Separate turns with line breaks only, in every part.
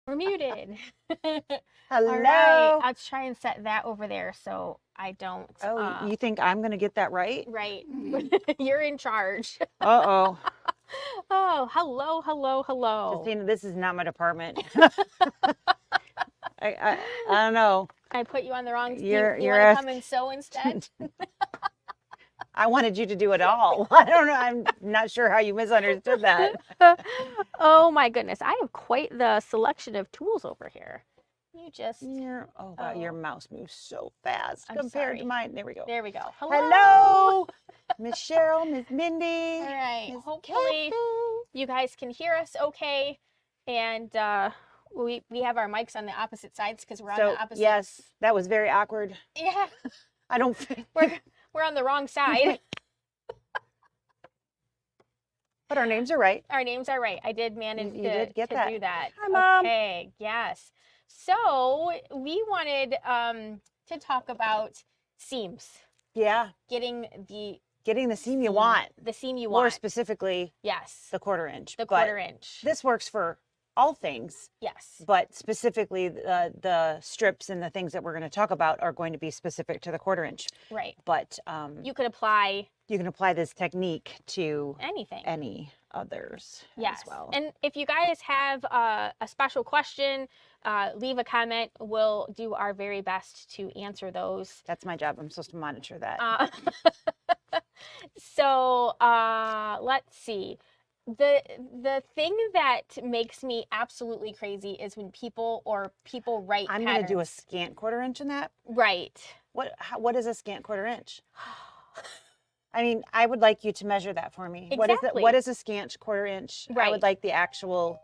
We're muted. All right.
Hello.
I'll try and set that over there so I don't.
Oh, you think I'm going to get that right?
Right. You're in charge.
Uh-oh.
Oh, hello, hello, hello.
Justina, this is not my department. I don't know.
I put you on the wrong. You
You're
want to come
asking.
and sew instead?
I wanted you to do it all. I don't know. I'm not sure how you misunderstood that.
Oh my goodness. I have quite the selection of tools over here. You just.
Oh wow, your mouse moves so fast
I'm
compared to
sorry.
mine. There we go.
There we go. Hello.
Hello, Miss Cheryl, Miss Mindy,
All right.
Miss
Hopefully
Kathy.
you guys can hear us okay. And we have our mics on the opposite sides because we're on the opposite.
Yes, that was very awkward.
Yeah.
I don't.
We're on the wrong side.
But our names are right.
Our names are right. I did manage
You
to,
did get that.
do that.
Hi, Mom.
Okay, yes. So we wanted to talk about seams.
Yeah.
Getting the
seam you want.
The seam you want.
More specifically,
yes.
the 1/4 inch.
The 1/4 inch.
This works for all things.
Yes.
But specifically, the strips and the things that we're going to talk about are going to be specific to the 1/4 inch.
Right.
But
you could apply.
You can apply this technique to
anything.
Any others
yes.
as well.
And if you guys have a special question, leave a comment. We'll do our very best to answer those.
That's my job. I'm supposed to monitor that.
So let's see. The thing that makes me absolutely crazy is when people write
I'm going to do a scant 1/4 inch in that.
Right.
What is a scant 1/4 inch? I mean, I would like you to measure that for me.
Exactly.
What is a scant 1/4 inch?
Right.
I would like the actual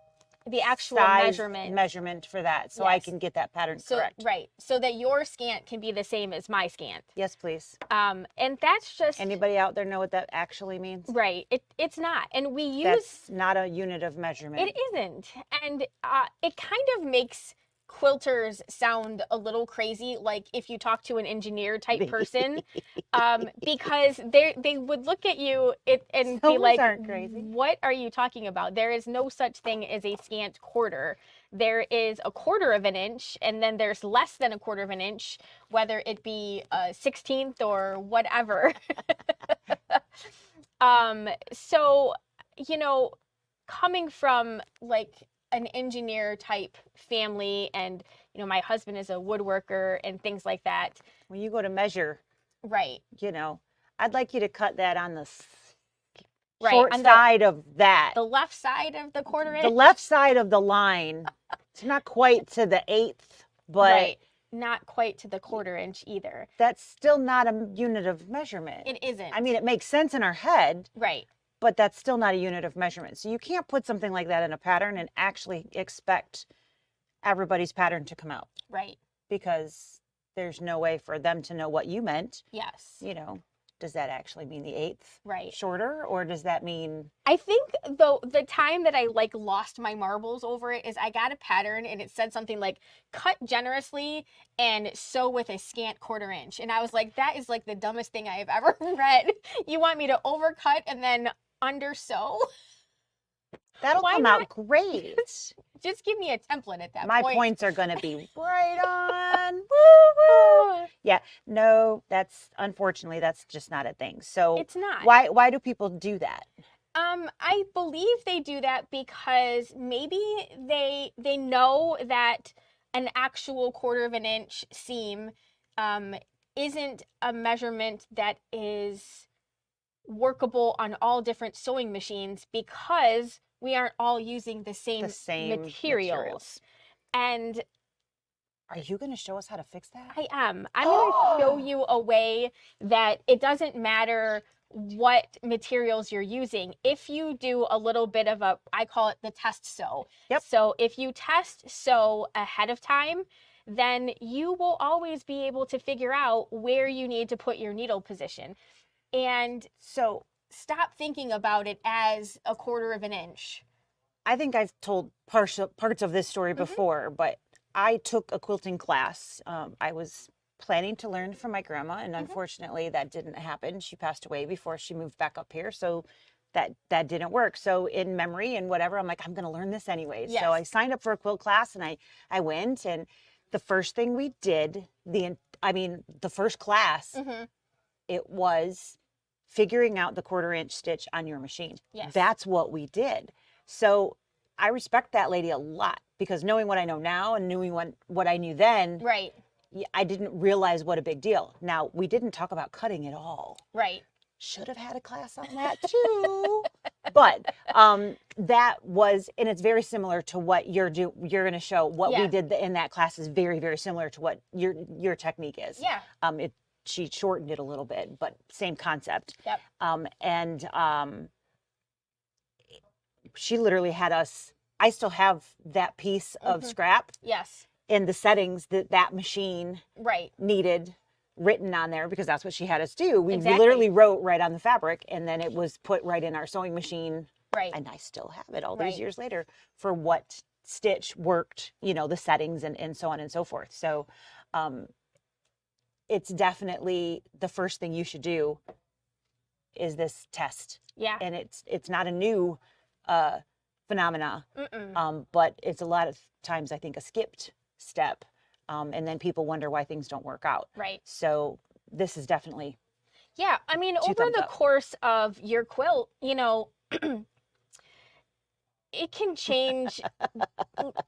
size
measurement for that, so yes. I can get that pattern correct.
Right. So that your scant can be the same as my scant.
Yes, please.
And that's just.
Anybody out there know what that actually means?
Right. It's not. And we use.
That's not a unit of measurement.
It isn't. And it kind of makes quilters sound a little crazy, like if you talk to an engineer type person, because they would look at you and be like, what are you talking about? There is no such thing as a scant 1/4. There is a 1/4 of an inch, and then there's less than a 1/4 of an inch, whether it be a 16th or whatever. So, coming from like an engineer type family, and my husband is a woodworker and things like that.
When you go to measure,
right,
I'd like you to cut that on the short side of that.
The left side of the 1/4 inch?
The left side of the line. It's not quite to the 1/8, but
right. Not quite to the 1/4 inch either.
That's still not a unit of measurement.
It isn't.
I mean, it makes sense in our head.
Right.
But that's still not a unit of measurement. So you can't put something like that in a pattern and actually expect everybody's pattern to come out.
Right.
Because there's no way for them to know what you meant.
Yes.
Does that actually mean the 1/8
right.
shorter, or does that mean?
I think though the time that I lost my marbles over it is I got a pattern and it said something like cut generously and sew with a scant 1/4 inch. And I was like, that is like the dumbest thing I have ever read. You want me to overcut and then under sew?
That'll come out great.
Just give me a template at that point.
My points are going to be right on. Woo, woo. Yeah, no, unfortunately, that's just not a thing. So
it's not.
Why do people do that?
I believe they do that because maybe they know that an actual 1/4 of an inch seam isn't a measurement that is workable on all different sewing machines because we aren't all using the same materials. And
are you going to show us how to fix that?
I am. I'm going to show you a way that it doesn't matter what materials you're using. If you do a little bit of I call it the test sew.
Yep.
So if you test sew ahead of time, then you will always be able to figure out where you need to put your needle position. And so stop thinking about it as a 1/4 of an inch.
I think I've told parts of this story before, but I took a quilting class. I was planning to learn from my grandma, and unfortunately that didn't happen. She passed away before she moved back up here. So that didn't work. So in memory and whatever, I'm like, I'm going to learn this anyways.
Yes.
So I signed up for a quilt class, and I went, and the first thing we did, the first class, it was figuring out the 1/4 inch stitch on your machine.
Yes.
That's what we did. So I respect that lady a lot, because knowing what I know now and knowing what I knew then,
Right.
I didn't realize what a big deal. Now, we didn't talk about cutting at all.
Right.
Should have had a class on that too. But that was, and it's very similar to what you're going to show. What we did in that class is very, very similar to what your technique is.
Yeah.
She shortened it a little bit, but same concept.
Yep.
She literally had us, I still have that piece of scrap.
Yes.
In the settings that machine needed written on there, because that's what she had us do. We literally wrote right on the fabric, and then it was put right in our sewing machine.
Right.
And I still have it all these years later for what stitch worked, the settings and so on and so forth. So it's definitely the first thing you should do is this test.
Yeah.
And it's not a new phenomena, but it's a lot of times, I think, a skipped step. And then people wonder why things don't work out.
Right.
So this is definitely.
Yeah. I mean, over the course of your quilt, it can change,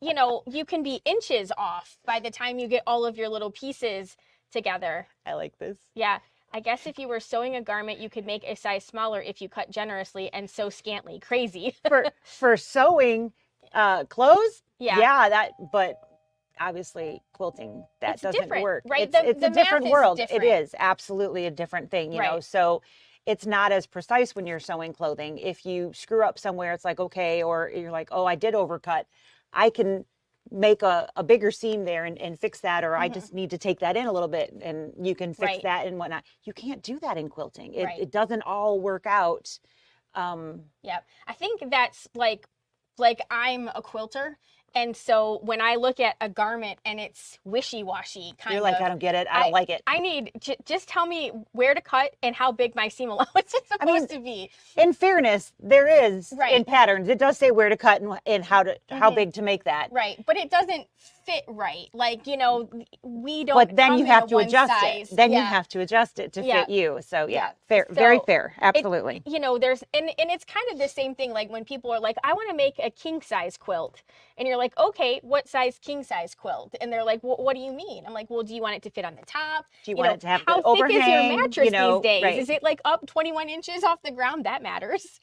you can be inches off by the time you get all of your little pieces together.
I like this.
Yeah. I guess if you were sewing a garment, you could make a size smaller if you cut generously and sew scantly. Crazy.
for sewing clothes?
Yeah.
But obviously quilting, that doesn't work.
Right?
It's
the
a different world.
Different.
It is absolutely a different thing, you know. So it's not as precise when you're sewing clothing. If you screw up somewhere, it's like, okay, or you're like, oh, I did overcut. I can make a bigger seam there and fix that, or I just need to take that in a little bit, and you can fix that and whatnot. You can't do that in quilting. It doesn't all work out.
Yeah, I think that's like I'm a quilter. And so when I look at a garment and it's wishy-washy,
you're like, I don't get it. I don't like it.
I need, just tell me where to cut and how big my seam allowance is supposed to be.
In fairness, there is in patterns. It does say where to cut and how big to make that.
Right, but it doesn't fit right. Like, we don't.
But then you have to adjust it. Then you have to adjust it to fit you. So fair, very fair. Absolutely.
There's, and it's kind of the same thing. Like when people are like, I want to make a king size quilt. And you're like, okay, what size king size quilt? And they're like, well, what do you mean? I'm like, well, do you want it to fit on the top?
Do you want it to have
how
the overhang?
Thick is your mattress these days? Is it like up 21 inches off the ground? That matters.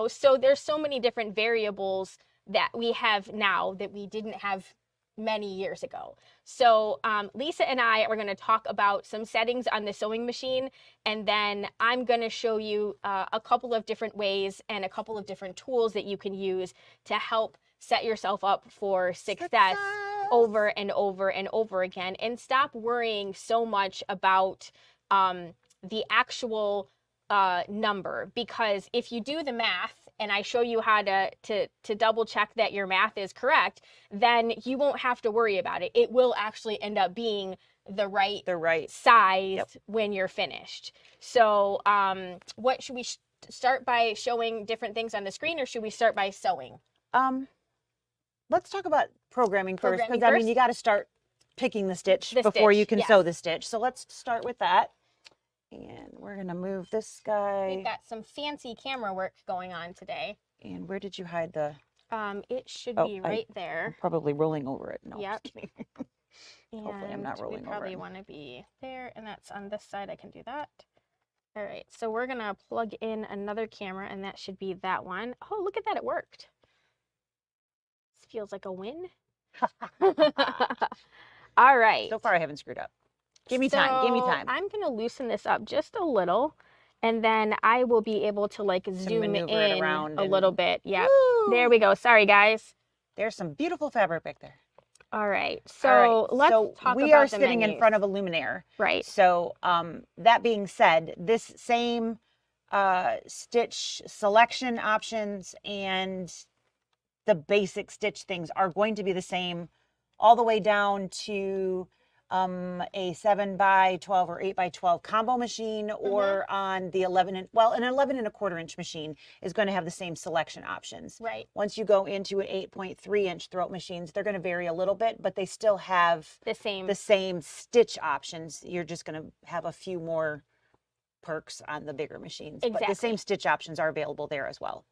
So there's so many different variables that we have now that we didn't have many years ago. So Lisa and I are going to talk about some settings on the sewing machine, and then I'm going to show you a couple of different ways and a couple of different tools that you can use to help set yourself up for success over and over and over again, and stop worrying so much about the actual number, because if you do the math and I show you how to double check that your math is correct, then you won't have to worry about it. It will actually end up being the right size when you're finished. So what should we start by showing different things on the screen, or should we start by sewing?
Let's talk about programming first, because you got to start picking the stitch before you can sew the stitch. So let's start with that. And we're going to move this guy.
We've got some fancy camera work going on today.
And where did you hide the...
It should be right there.
I'm probably rolling over it. No,
yep.
Hopefully I'm not rolling over it.
We probably want to be there, and that's on this side. I can do that. All right, so we're going to plug in another camera, and that should be that one. Oh, look at that. It worked. This feels like a win. All right.
So far, I haven't screwed up. Give me time. Give me time.
I'm going to loosen this up just a little, and then I will be able to zoom in a little bit. Yeah. There we go. Sorry, guys.
There's some beautiful fabric back there.
All right. So let's talk about
we are sitting in front of a luminaire.
Right.
So that being said, this same stitch selection options and the basic stitch things are going to be the same all the way down to a 7x12 or 8x12 combo machine, or on the 11 well, an 11 1/4 inch machine is going to have the same selection options.
Right.
Once you go into an 8.3 inch throat machines, they're going to vary a little bit, but they still have
The same.
the same stitch options. You're just going to have a few more perks on the bigger machines, but the same stitch options are available there as well.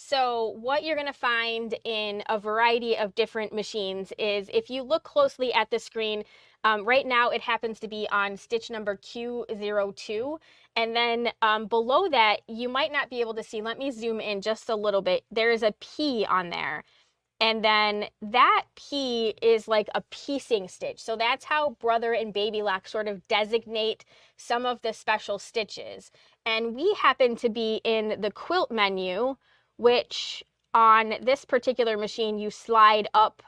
So what you're going to find in a variety of different machines is, if you look closely at the screen, right now it happens to be on stitch number Q02. And then below that, you might not be able to see. Let me zoom in just a little bit. There is a P on there. And then that P is like a piecing stitch. So that's how Brother and Baby Lock sort of designate some of the special stitches. And we happen to be in the quilt menu, which on this particular machine, you slide up.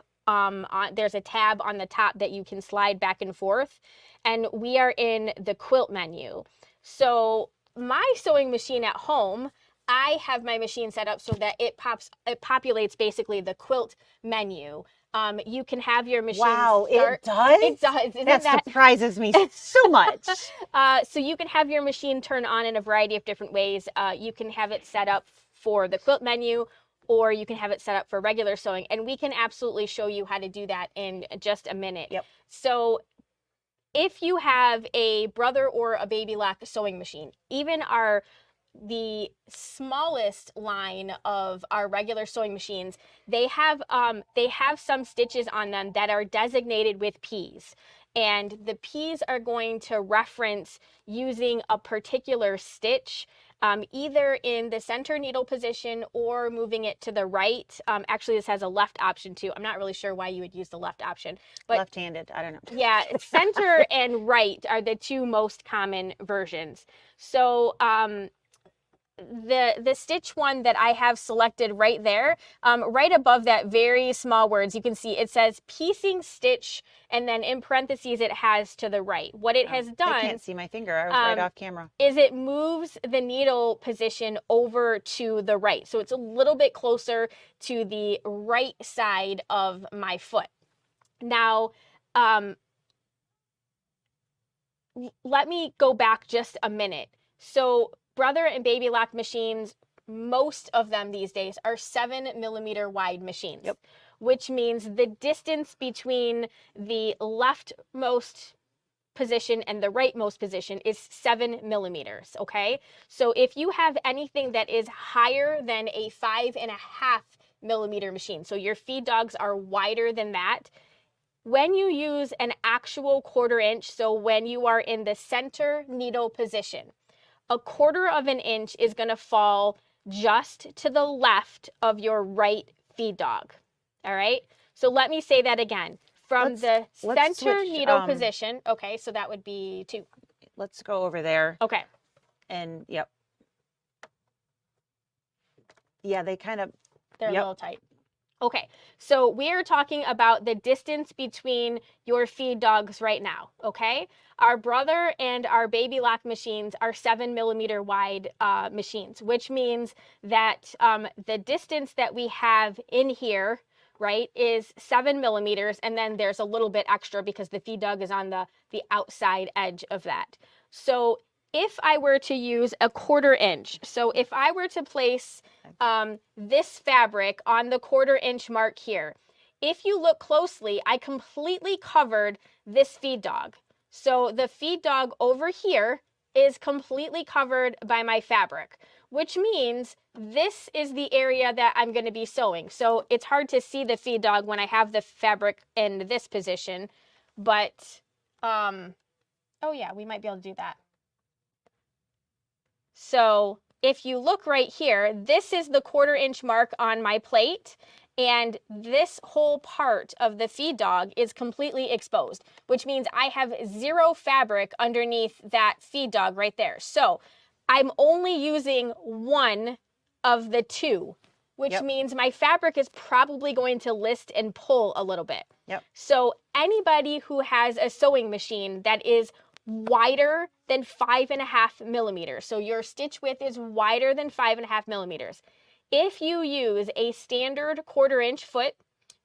There's a tab on the top that you can slide back and forth. And we are in the quilt menu. So my sewing machine at home, I have my machine set up so that it populates basically the quilt menu. You can have your machine
Wow,
start.
it does?
It does.
That surprises me so much.
So you can have your machine turn on in a variety of different ways. You can have it set up for the quilt menu, or you can have it set up for regular sewing. And we can absolutely show you how to do that in just a minute.
Yep.
So if you have a Brother or a Baby Lock sewing machine, even the smallest line of our regular sewing machines, they have some stitches on them that are designated with P's. And the P's are going to reference using a particular stitch, either in the center needle position or moving it to the right. Actually, this has a left option too. I'm not really sure why you would use the left option, but
left-handed, I don't know.
Yeah, center and right are the two most common versions. So the stitch one that I have selected right there, right above that very small words, you can see it says piecing stitch, and then in parentheses it has to the right. What it has done,
I can't see my finger, I was right off camera,
is it moves the needle position over to the right. So it's a little bit closer to the right side of my foot. Now, let me go back just a minute. So Brother and Baby Lock machines, most of them these days are 7mm wide machines.
Yep.
Which means the distance between the leftmost position and the rightmost position is 7mm, okay? So if you have anything that is higher than a 5.5mm machine, so your feed dogs are wider than that, when you use an actual 1/4 inch, so when you are in the center needle position, 1/4 of an inch is going to fall just to the left of your right feed dog. All right. So let me say that again. From the center needle position. Okay. So that would be 2.
Let's go over there.
Okay.
And yep. Yeah, they're
a little tight. Okay, so we are talking about the distance between your feed dogs right now, okay? Our Brother and our Baby Lock machines are 7mm wide machines, which means that the distance that we have in here, right, is 7mm, and then there's a little bit extra because the feed dog is on the outside edge of that. So if I were to use a 1/4 inch, so if I were to place this fabric on the 1/4 inch mark here, if you look closely, I completely covered this feed dog. So the feed dog over here is completely covered by my fabric, which means this is the area that I'm going to be sewing. So it's hard to see the feed dog when I have the fabric in this position, but, oh yeah, we might be able to do that. So if you look right here, this is the 1/4 inch mark on my plate, and this whole part of the feed dog is completely exposed, which means I have 0 fabric underneath that feed dog right there. So I'm only using one of the 2, which means my fabric is probably going to list and pull a little bit.
Yep.
So anybody who has a sewing machine that is wider than 5.5mm, so your stitch width is wider than 5.5mm, if you use a standard 1/4 inch foot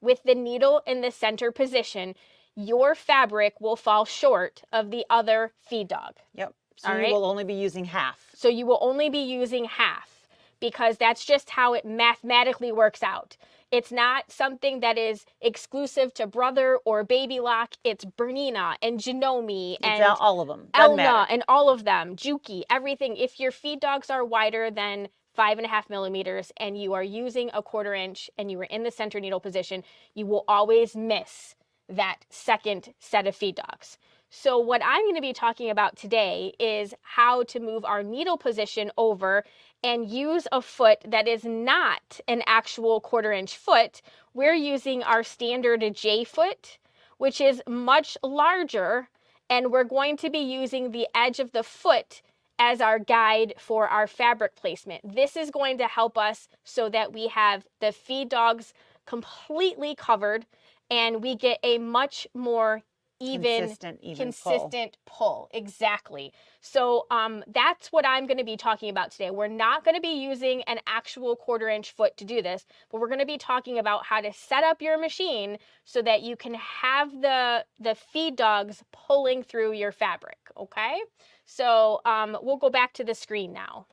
with the needle in the center position, your fabric will fall short of the other feed dog.
Yep. So you will only be using half.
So you will only be using half, because that's just how it mathematically works out. It's not something that is exclusive to Brother or Baby Lock. It's Bernina and Janome and
all of them.
Elna and all of them. Juki, everything. If your feed dogs are wider than 5.5 millimeters and you are using a 1/4 inch and you are in the center needle position, you will always miss that second set of feed dogs. So what I'm going to be talking about today is how to move our needle position over and use a foot that is not an actual 1/4 inch foot. We're using our standard J foot, which is much larger, and we're going to be using the edge of the foot as our guide for our fabric placement. This is going to help us so that we have the feed dogs completely covered and we get a much more consistent pull. Exactly. So that's what I'm going to be talking about today. We're not going to be using an actual 1/4 inch foot to do this, but we're going to be talking about how to set up your machine so that you can have the feed dogs pulling through your fabric. Okay. So we'll go back to the screen now.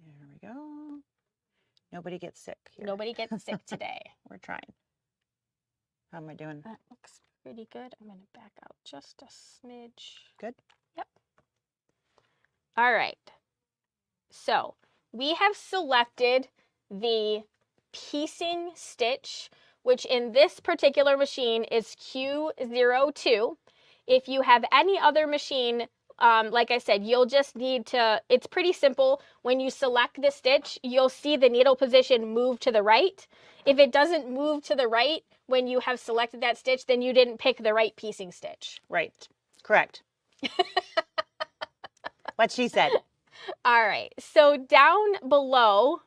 There we go. Nobody gets sick here.
Nobody gets sick today.
We're trying. How am I doing?
That looks pretty good. I'm going to back out just a smidge.
Good?
Yep. All right. So we have selected the piecing stitch, which in this particular machine is Q02. If you have any other machine, like I said, you'll just need to, it's pretty simple. When you select the stitch, you'll see the needle position move to the right. If it doesn't move to the right when you have selected that stitch, then you didn't pick the right piecing stitch.
Right. Correct. What she said.
All right. So down below,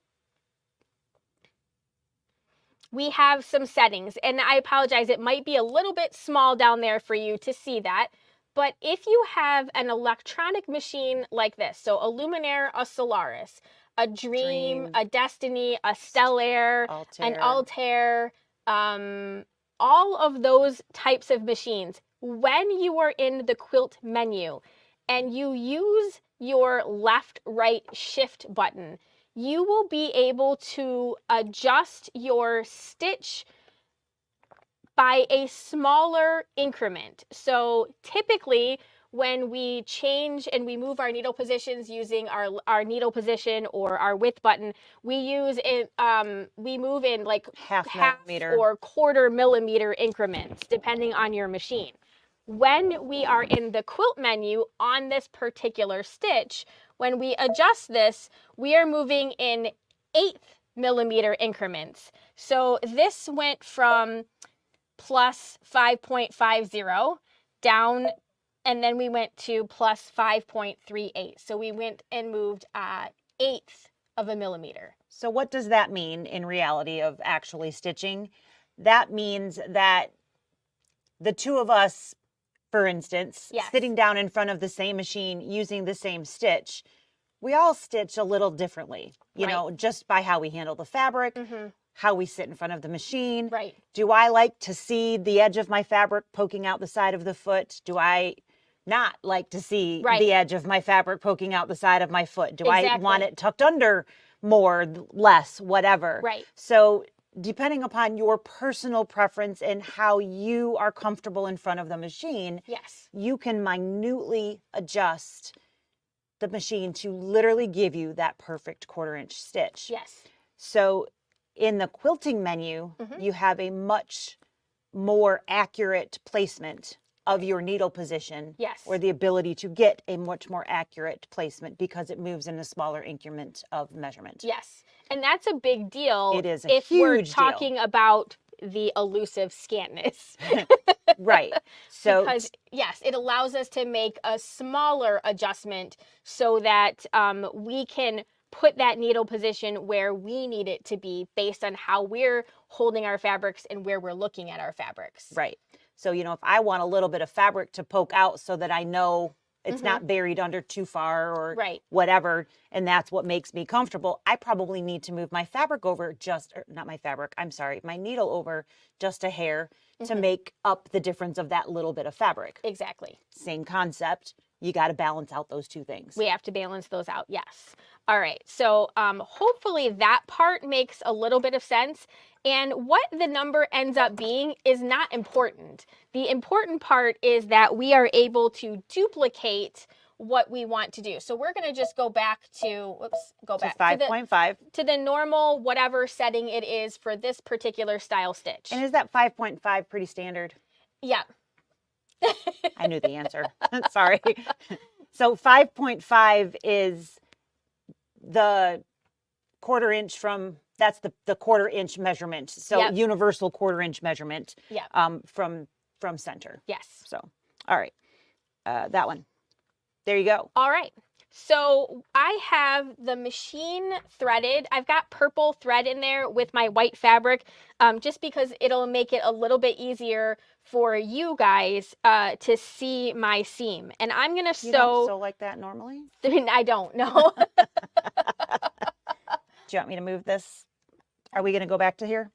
we have some settings, and I apologize, it might be a little bit small down there for you to see that, but if you have an electronic machine like this, so a Luminaire, a Solaris, a Dream, a Destiny, a Stellaire, an Altair, all of those types of machines, when you are in the quilt menu and you use your left-right shift button, you will be able to adjust your stitch by a smaller increment. So typically when we change and we move our needle positions using our needle position or our width button, we use it, we move in like half
millimeter
or 1/4 millimeter increments, depending on your machine. When we are in the quilt menu on this particular stitch, when we adjust this, we are moving in 1/8 millimeter increments. So this went from plus 5.50 down, and then we went to plus 5.38. So we went and moved 1/8 of a millimeter.
So what does that mean in reality of actually stitching? That means that the two of us, for instance, sitting down in front of the same machine using the same stitch, we all stitch a little differently, you know, just by how we handle the fabric, how we sit in front of the machine.
Right.
Do I like to see the edge of my fabric poking out the side of the foot? Do I not like to see the edge of my fabric poking out the side of my foot? Do I want it tucked under more, less, whatever?
Right.
So depending upon your personal preference and how you are comfortable in front of the machine, you can minutely adjust the machine to literally give you that perfect 1/4 inch stitch.
Yes.
So in the quilting menu, you have a much more accurate placement of your needle position, or the ability to get a much more accurate placement because it moves in a smaller increment of measurement.
Yes. And that's a big deal.
It is a
if
huge
we're
deal.
talking about the elusive scantness.
Right. So
because yes, it allows us to make a smaller adjustment so that we can put that needle position where we need it to be based on how we're holding our fabrics and where we're looking at our fabrics.
Right. So, you know, if I want a little bit of fabric to poke out so that I know it's not buried under too far or
Right.
whatever. And that's what makes me comfortable. I probably need to move my fabric over not my fabric, I'm sorry, my needle over just a hair to make up the difference of that little bit of fabric.
Exactly.
Same concept. You got to balance out those two things.
We have to balance those out. Yes. All right. So hopefully that part makes a little bit of sense. And what the number ends up being is not important. The important part is that we are able to duplicate what we want to do. So we're going to just go back to,
to 5.5.
To the normal, whatever setting it is for this particular style stitch.
And is that 5.5 pretty standard?
Yeah.
I knew the answer. Sorry. So 5.5 is the 1/4 inch from, that's the 1/4 inch measurement. So universal 1/4 inch measurement from center.
Yes.
So, all right. That one. There you go.
All right. So I have the machine threaded. I've got purple thread in there with my white fabric, just because it'll make it a little bit easier for you guys to see my seam. And I'm going to sew.
You don't sew like that normally?
I don't know.
Do you want me to move this? Are we going to go back to here?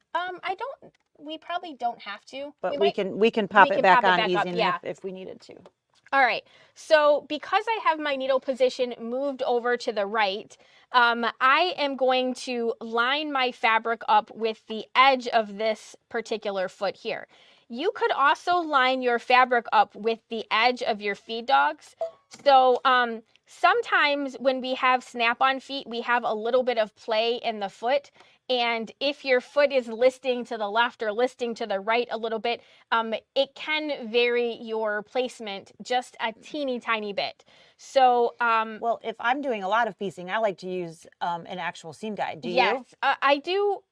We probably don't have to.
But we can pop it back on easy if we needed to.
All right, so because I have my needle position moved over to the right, I am going to line my fabric up with the edge of this particular foot here. You could also line your fabric up with the edge of your feed dogs. So sometimes when we have snap-on feet, we have a little bit of play in the foot. And if your foot is listing to the left or listing to the right a little bit, it can vary your placement just a teeny tiny bit. So,
well, if I'm doing a lot of piecing, I like to use an actual seam guide. Do you?
Yes, I do.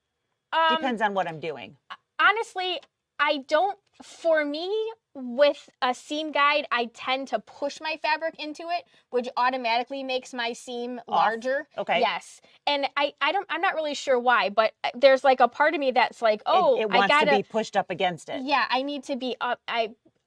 Depends on what I'm doing.
Honestly, I don't. For me, with a seam guide, I tend to push my fabric into it, which automatically makes my seam larger.
Okay.
Yes. And I'm not really sure why, but there's like a part of me that's like, oh,
it wants to be pushed up against it.
Yeah, I need to be up.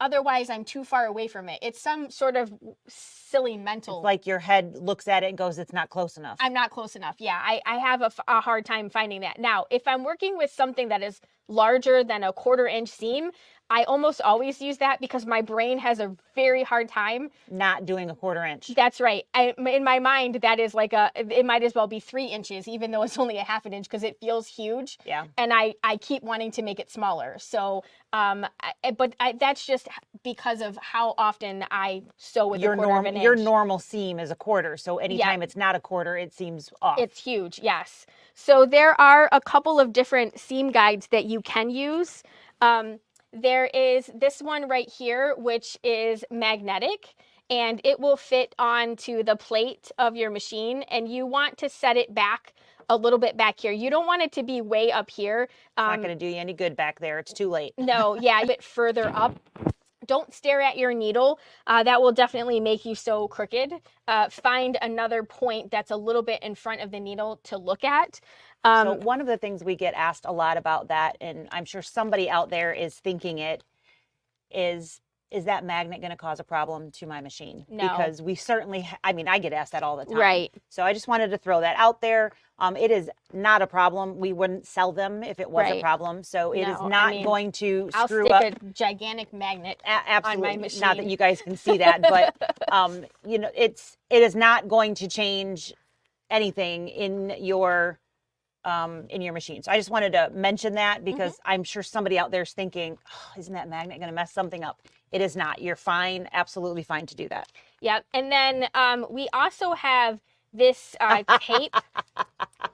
Otherwise I'm too far away from it. It's some sort of silly mental.
It's like your head looks at it and goes, it's not close enough.
I'm not close enough. Yeah, I have a hard time finding that. Now, if I'm working with something that is larger than a 1/4 inch seam, I almost always use that because my brain has a very hard time
not doing a 1/4 inch.
That's right. In my mind, that is like it might as well be 3 inches, even though it's only a 1/2 inch because it feels huge.
Yeah.
And I keep wanting to make it smaller. So, that's just because of how often I sew with a 1/4 of an inch.
Your normal seam is a 1/4. So anytime it's not a 1/4, it seems off.
It's huge. Yes. So there are a couple of different seam guides that you can use. There is this one right here, which is magnetic, and it will fit onto the plate of your machine, and you want to set it back a little bit back here. You don't want it to be way up here.
It's not going to do you any good back there. It's too late.
No, yeah, a bit further up. Don't stare at your needle. That will definitely make you sew crooked. Find another point that's a little bit in front of the needle to look at.
So one of the things we get asked a lot about that, and I'm sure somebody out there is thinking it, is that magnet going to cause a problem to my machine?
No.
Because we certainly, I get asked that all the time.
Right.
So I just wanted to throw that out there. It is not a problem. We wouldn't sell them if it was a problem. So it is not going to screw up.
I'll stick a gigantic magnet
Absolutely.
on my machine.
Not that you guys can see that, but it is not going to change anything in your machine. So I just wanted to mention that because I'm sure somebody out there is thinking, oh, isn't that magnet going to mess something up? It is not. You're fine, absolutely fine to do that.
Yep. And then we also have this tape,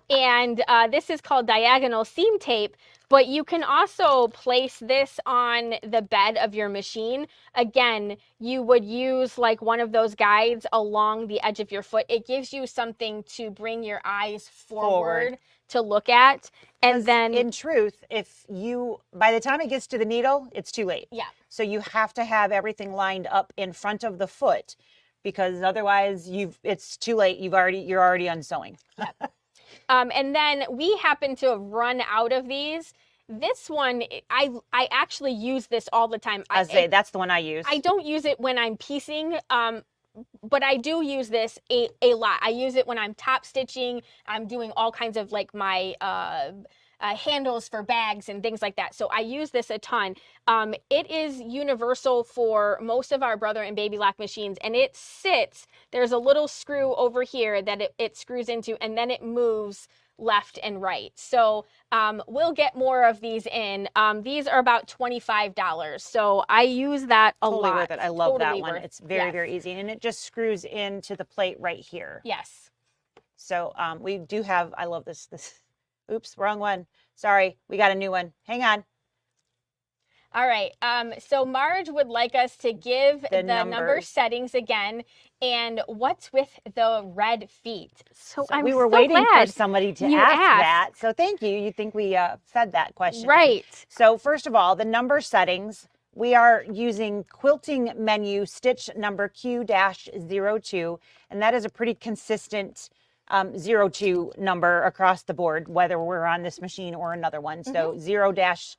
and this is called diagonal seam tape, but you can also place this on the bed of your machine. Again, you would use like one of those guides along the edge of your foot. It gives you something to bring your eyes forward to look at. And then
in truth, by the time it gets to the needle, it's too late.
Yeah.
So you have to have everything lined up in front of the foot, because otherwise it's too late. You're already unsewing.
Yep. And then we happen to have run out of these. This one, I actually use this all the time.
That's the one I use.
I don't use it when I'm piecing. but I do use this a lot. I use it when I'm top stitching. I'm doing all kinds of like my handles for bags and things like that. So I use this a ton. It is universal for most of our Brother and Baby Lock machines, and it sits, there's a little screw over here that it screws into, and then it moves left and right. So we'll get more of these in. These are about $25. So I use that a
totally
lot.
Worth it. I love
totally
that one.
worth.
It's very, very easy. And it just screws into the plate right here.
Yes.
So we do have, I love this. Oops, wrong one. Sorry, we got a new one. Hang on.
All right. So Marge would like us to give the number settings again, and what's with the red feet. So
we were waiting for somebody to ask that. So thank you. You think we fed that question?
Right.
So first of all, the number settings, we are using quilting menu stitch number Q-02, and that is a pretty consistent 02 number across the board, whether we're on this machine or another one. So 0-02,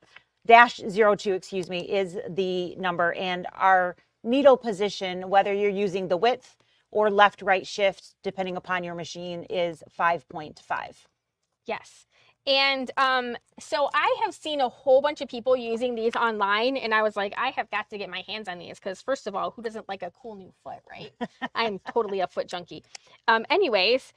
excuse me, is the number, and our needle position, whether you're using the width or left right shift, depending upon your machine, is 5.5.
Yes. And so I have seen a whole bunch of people using these online, and I was like, I have got to get my hands on these because, first of all, who doesn't like a cool new foot, right? I'm totally a foot junkie. Anyways,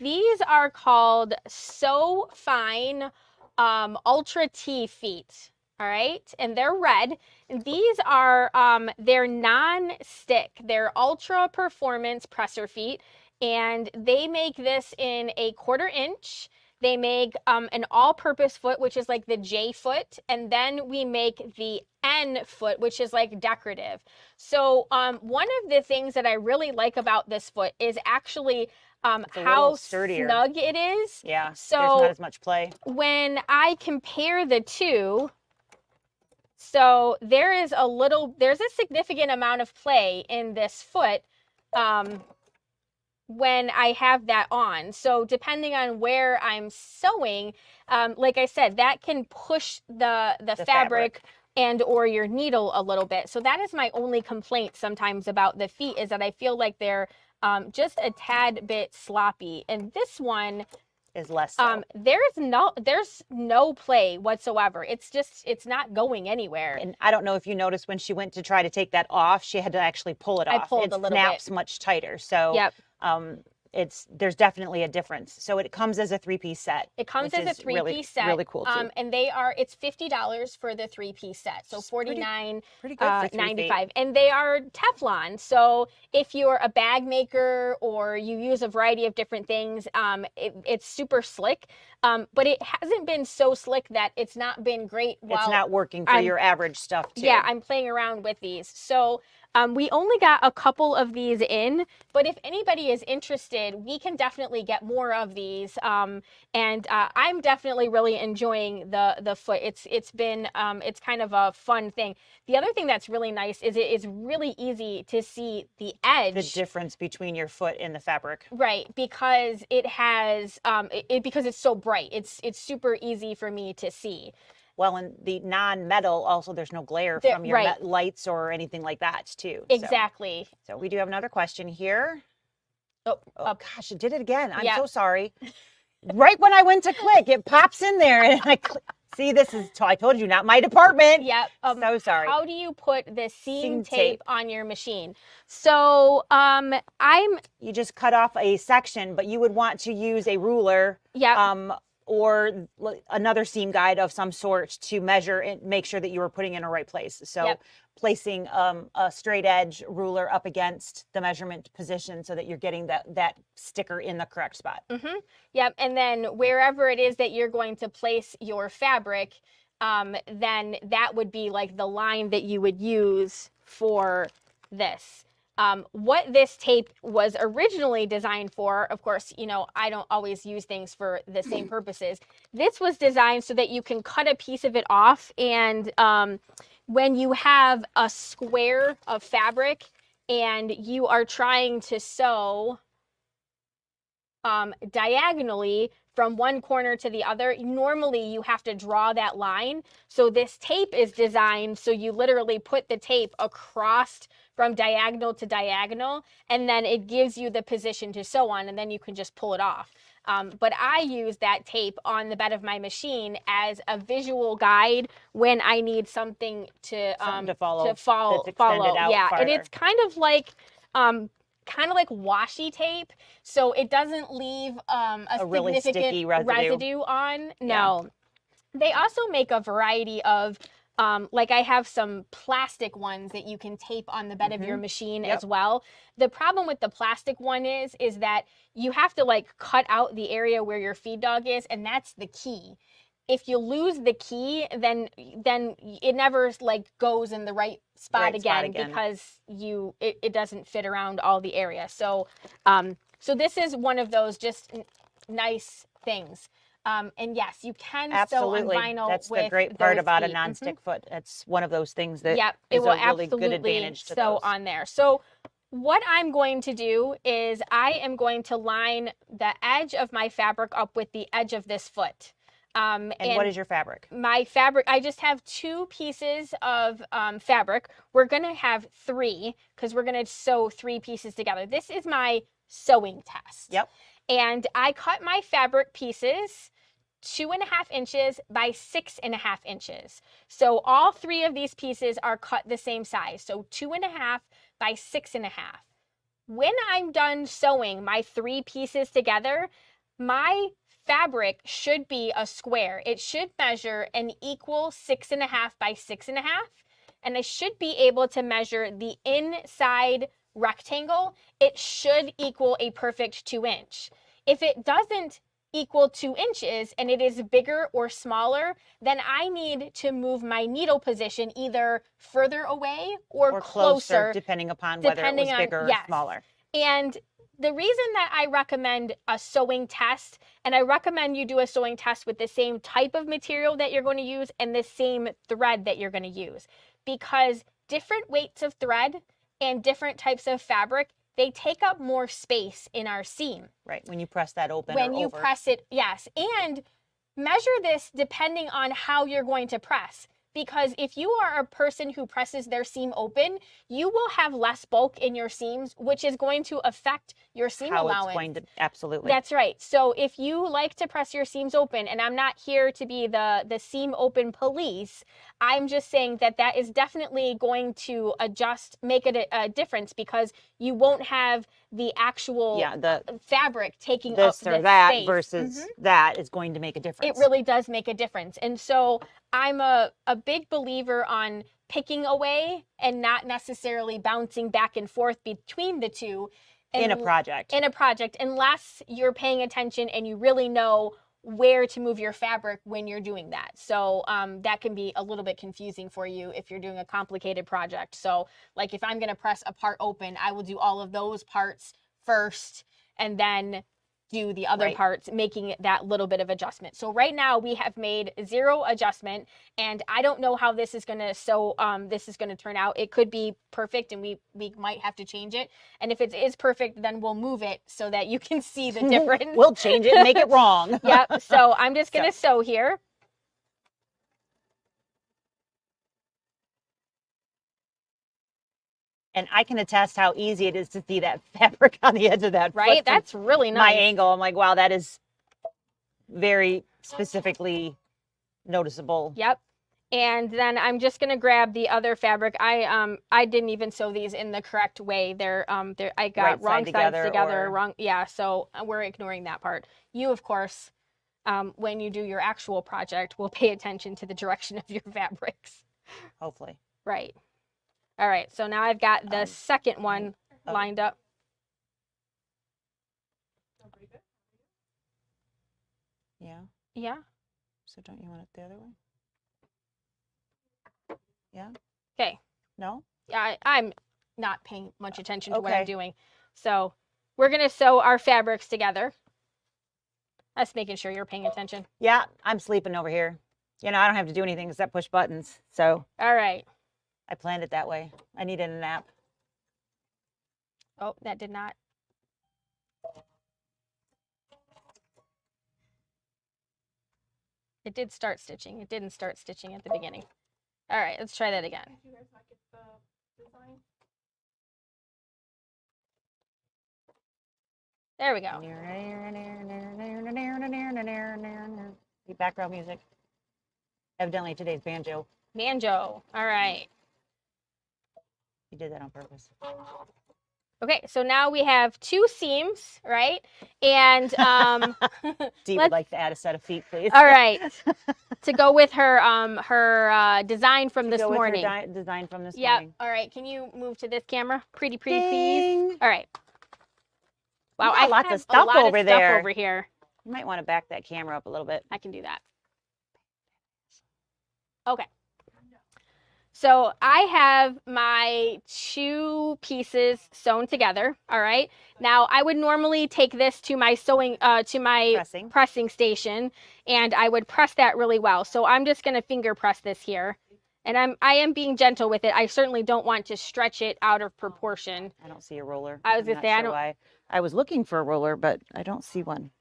these are called So Fine Ultra T feet. All right, and they're red. And these are they're non-stick. They're ultra performance presser feet, and they make this in a 1/4 inch. They make an all-purpose foot, which is like the J foot, and then we make the N foot, which is like decorative. So one of the things that I really like about this foot is actually how snug it is.
Yeah,
so
there's not as much play.
When I compare the two, so there's a significant amount of play in this foot when I have that on. So depending on where I'm sewing, like I said, that can push the fabric and or your needle a little bit. So that is my only complaint sometimes about the feet, is that I feel like they're just a tad bit sloppy. And this one
is less so.
There's no play whatsoever. It's not going anywhere.
And I don't know if you noticed, when she went to try to take that off, she had to actually pull it off.
I pulled a little bit.
It snaps much tighter. So
yep.
There's definitely a difference. So it comes as a 3-piece set.
It comes as a 3-piece set.
Really cool too.
And it's $50 for the 3-piece set. So $49.95.
Pretty good for 3 feet.
And they are Teflon. So if you're a bag maker or you use a variety of different things, it's super slick. But it hasn't been so slick that it's not been great.
It's not working for your average stuff too.
Yeah, I'm playing around with these. So we only got a couple of these in, but if anybody is interested, we can definitely get more of these. And I'm definitely really enjoying the foot. It's kind of a fun thing. The other thing that's really nice is it is really easy to see the edge.
The difference between your foot and the fabric.
Right, because it has because it's so bright. It's super easy for me to see.
Well, in the non-metal, also there's no glare from your lights or anything like that too.
Exactly.
So we do have another question here. Oh gosh, it did it again. I'm so sorry. Right when I went to click, it pops in there, and I click. See, I told you, not my department.
Yep.
So sorry.
How do you put the seam tape on your machine? So
you just cut off a section, but you would want to use a ruler.
Yeah.
Or another seam guide of some sort to measure and make sure that you are putting in a right place. So placing a straight edge ruler up against the measurement position so that you're getting that sticker in the correct spot.
Mm-hmm. Yep. And then wherever it is that you're going to place your fabric, then that would be like the line that you would use for this. What this tape was originally designed for, of course, I don't always use things for the same purposes. This was designed so that you can cut a piece of it off, and when you have a square of fabric and you are trying to sew diagonally from one corner to the other, normally you have to draw that line. So this tape is designed so you literally put the tape across from diagonal to diagonal, and then it gives you the position to sew on, and then you can just pull it off. But I use that tape on the bed of my machine as a visual guide when I need something to
follow.
Follow. Yeah,
farther.
and it's kind of like washi tape, so it doesn't leave a
really
significant
sticky residue
on. No. Yeah. They also make a variety of like I have some plastic ones that you can tape on the bed of your machine as well. The problem with the plastic one is that you have to like cut out the area where your feed dog is, and that's the key. If you lose the key, then it never like goes in the right spot again because it doesn't fit around all the area. So so this is one of those just nice things. And yes, you can sew on vinyl.
That's the great part about a nonstick foot. That's one of those things that is a really good advantage to
sew on there. So what I'm going to do is I am going to line the edge of my fabric up with the edge of this foot.
And what is your fabric?
My fabric, I just have 2 pieces of fabric. We're going to have 3 because we're going to sew 3 pieces together. This is my sewing test.
Yep.
And I cut my fabric pieces 2.5 inches by 6.5 inches. So all 3 of these pieces are cut the same size. So 2.5 by 6.5. When I'm done sewing my 3 pieces together, my fabric should be a square. It should measure an equal 6.5 by 6.5. And I should be able to measure the inside rectangle. It should equal a perfect 2 inch. If it doesn't equal 2 inches and it is bigger or smaller, then I need to move my needle position either further away or closer,
depending upon whether it was bigger or smaller.
And the reason that I recommend a sewing test, and I recommend you do a sewing test with the same type of material that you're going to use and the same thread that you're going to use, because different weights of thread and different types of fabric, they take up more space in our seam.
Right, when you press that open
When you press it, yes. And measure this depending on how you're going to press. Because if you are a person who presses their seam open, you will have less bulk in your seams, which is going to affect your seam allowance.
It's going to, absolutely.
That's right. So if you like to press your seams open, and I'm not here to be the seam open police, I'm just saying that that is definitely going to make it a difference, because you won't have the actual fabric taking up
this or that space. Versus that is going to make a difference.
It really does make a difference. And so I'm a big believer on picking away and not necessarily bouncing back and forth between the two.
In a project,
unless you're paying attention and you really know where to move your fabric when you're doing that. So that can be a little bit confusing for you if you're doing a complicated project. So like if I'm going to press a part open, I will do all of those parts first and then do the other parts, making it that little bit of adjustment. So right now we have made 0 adjustment, and I don't know how this is going to turn out. It could be perfect and we might have to change it. And if it is perfect, then we'll move it so that you can see the difference.
We'll change it, make it wrong.
Yep. So I'm just going to sew here.
And I can attest how easy it is to see that fabric on the edge of that.
Right? That's really nice.
My angle, I'm like, wow, that is very specifically noticeable.
Yep. And then I'm just going to grab the other fabric. I didn't even sew these in the correct way. I got wrong sides together. Wrong. Yeah. So we're ignoring that part. You, of course, when you do your actual project, will pay attention to the direction of your fabrics.
Hopefully.
Right. All right, so now I've got the second one lined up.
Yeah.
Yeah.
So don't you want it the other way? Yeah.
Okay.
No?
Yeah, I'm not paying much attention to what I'm doing. So we're going to sew our fabrics together. That's making sure you're paying attention.
Yeah, I'm sleeping over here. You know, I don't have to do anything except push buttons. So.
All right.
I planned it that way. I needed a nap.
Oh, that did not. It did start stitching. It didn't start stitching at the beginning. All right, let's try that again. There we go.
The background music. Evidently today's banjo.
Banjo. All right.
You did that on purpose.
Okay, so now we have 2 seams, right? And
Dee would like to add a set of feet, please.
all right, to go with her design from this morning.
Design from this
Yep.
morning.
All right, can you move to this camera? Pretty,
Ding.
please. All right. Wow,
I
lots
of stuff over there.
over here.
You might want to back that camera up a little bit.
I can do that. Okay. So I have my 2 pieces sewn together. All right. Now I would normally take this to my pressing station, and I would press that really well. So I'm just going to finger press this here, and I am being gentle with it. I certainly don't want to stretch it out of proportion.
I don't see a roller.
I was going to say, I don't.
Why. I was looking for a roller, but I don't see one.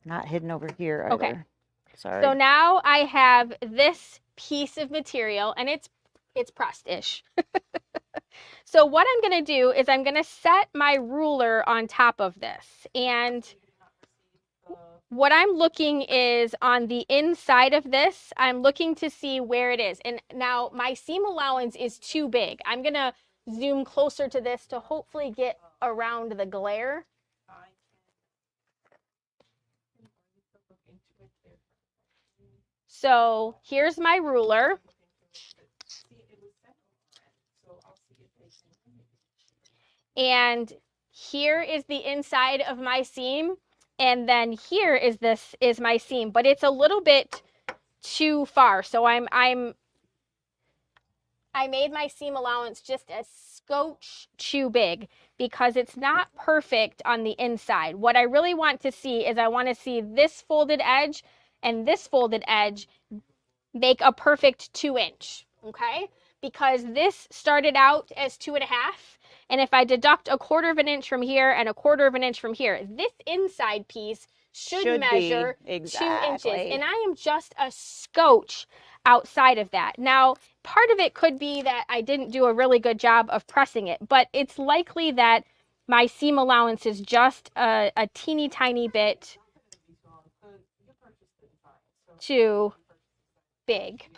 Not hidden over here either.
Okay.
Sorry.
So now I have this piece of material, and it's pressed-ish. So what I'm going to do is I'm going to set my ruler on top of this. And what I'm looking is on the inside of this, I'm looking to see where it is. And now my seam allowance is too big. I'm going to zoom closer to this to hopefully get around the glare. So here's my ruler. And here is the inside of my seam. And then here is my seam, but it's a little bit too far. So I made my seam allowance just a scotch too big because it's not perfect on the inside. What I really want to see is I want to see this folded edge and this folded edge make a perfect 2-inch, okay? Because this started out as 2.5, and if I deduct 1/4 of an inch from here and 1/4 of an inch from here, this inside piece should measure 2 inches, and I am just a scotch outside of that. Now, part of it could be that I didn't do a really good job of pressing it, but it's likely that my seam allowance is just a teeny tiny bit too big.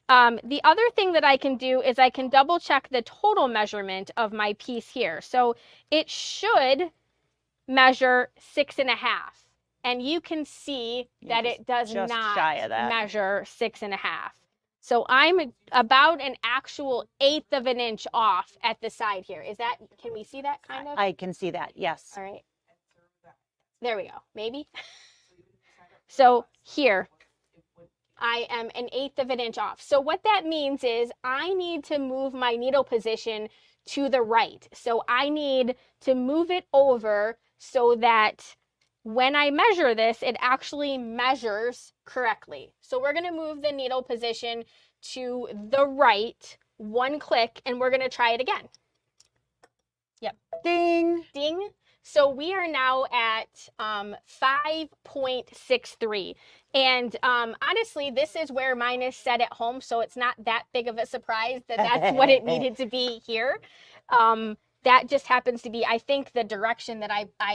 The other thing that I can do is I can double check the total measurement of my piece here. So it should measure 6.5. And you can see that it does not measure 6.5. So I'm about an actual 1/8 of an inch off at the side here. Can we see that kind of?
I can see that, yes.
All right. There we go, maybe. So here, I am an 1/8 of an inch off. So what that means is I need to move my needle position to the right. So I need to move it over so that when I measure this, it actually measures correctly. So we're going to move the needle position to the right 1 click, and we're going to try it again. Yep.
Ding.
Ding. So we are now at 5.63. And honestly, this is where mine is set at home, so it's not that big of a surprise that that's what it needed to be here. That just happens to be, I think, the direction that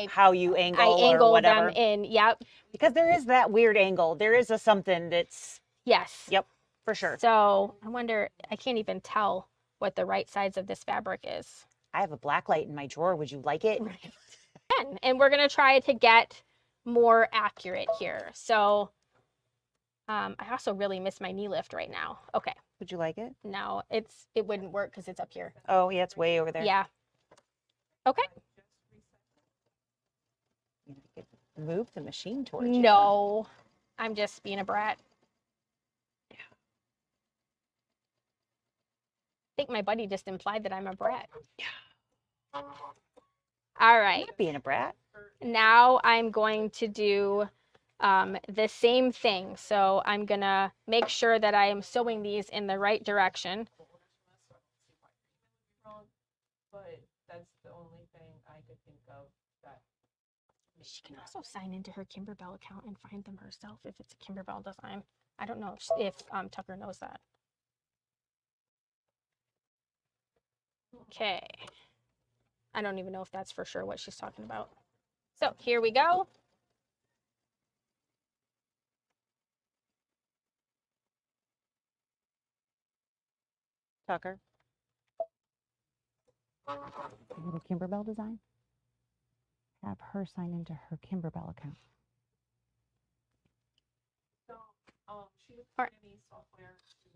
how you angle or whatever.
Them in. Yep.
Because there is that weird angle. There is something that's...
Yes.
Yep, for sure.
So I wonder, I can't even tell what the right sides of this fabric is.
I have a black light in my drawer. Would you like it?
And we're going to try to get more accurate here. So I also really miss my knee lift right now. Okay.
Would you like it?
No, it wouldn't work because it's up here.
Oh, yeah, it's way over there.
Yeah. Okay.
Move the machine towards you.
No, I'm just being a brat.
Yeah.
I think my buddy just implied that I'm a brat.
Yeah.
All right.
I'm not being a brat.
Now I'm going to do the same thing. So I'm going to make sure that I am sewing these in the right direction.
But that's the only thing I could think of that.
She can also sign into her Kimberbell account and find them herself if it's a Kimberbell design. I don't know if Tucker knows that. Okay. I don't even know if that's for sure what she's talking about. So here we go.
Tucker. Little Kimberbell design. Have her sign into her Kimberbell account.
So, she was
All right.
any software to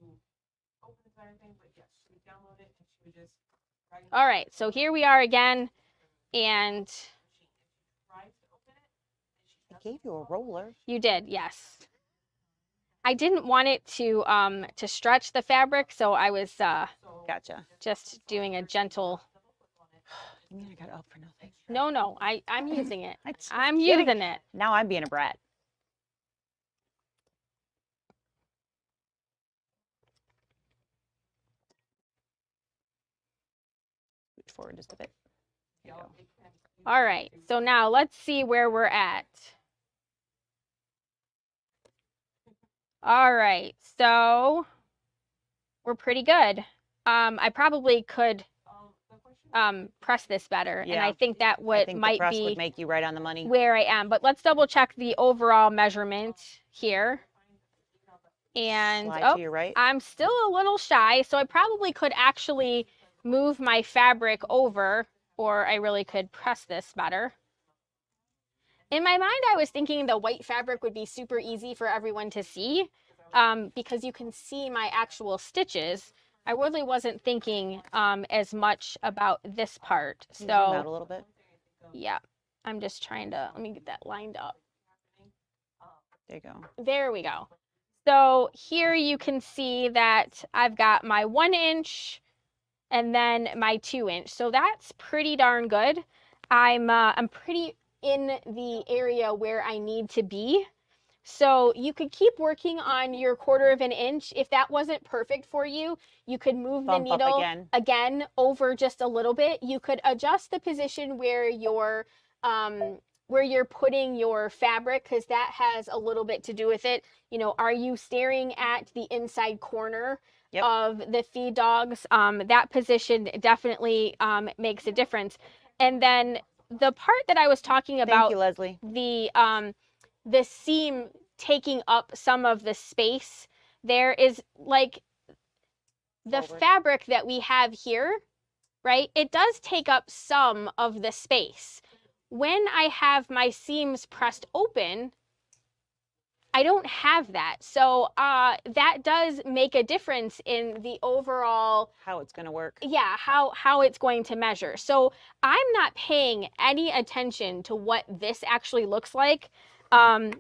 open this and everything, but yes, she would download it and she would just.
All right, so here we are again, and
I gave you a roller.
you did, yes. I didn't want it to stretch the fabric, so I was
Gotcha.
just doing a gentle.
I mean, I got up for nothing.
No, I'm using it. I'm
kidding.
using it.
Now I'm being a brat. Switch forward just a bit. There you go.
All right, so now let's see where we're at. All right, so we're pretty good. I probably could press this better, and I think that
I think
might
the press
be
would make you right on the money.
where I am. But let's double check the overall measurement here. And
Slide to your right.
I'm still a little shy, so I probably could actually move my fabric over, or I really could press this better. In my mind, I was thinking the white fabric would be super easy for everyone to see because you can see my actual stitches. I really wasn't thinking as much about this part.
Can you zoom out a little bit?
Yeah, I'm just trying to, let me get that lined up.
There you go.
There we go. So here you can see that I've got my 1 inch and then my 2 inch. So that's pretty darn good. I'm pretty in the area where I need to be. So you could keep working on your 1/4 of an inch. If that wasn't perfect for you, you could move the needle again over just a little bit. You could adjust the position where you're putting your fabric, because that has a little bit to do with it. You know, are you staring at the inside corner of the feed dogs? That position definitely makes a difference. And then the part that I was talking about,
thank you, Leslie,
the seam taking up some of the space, there is like the fabric that we have here, right? It does take up some of the space. When I have my seams pressed open, I don't have that. So that does make a difference in the overall,
how it's going to work.
Yeah, how it's going to measure. So I'm not paying any attention to what this actually looks like.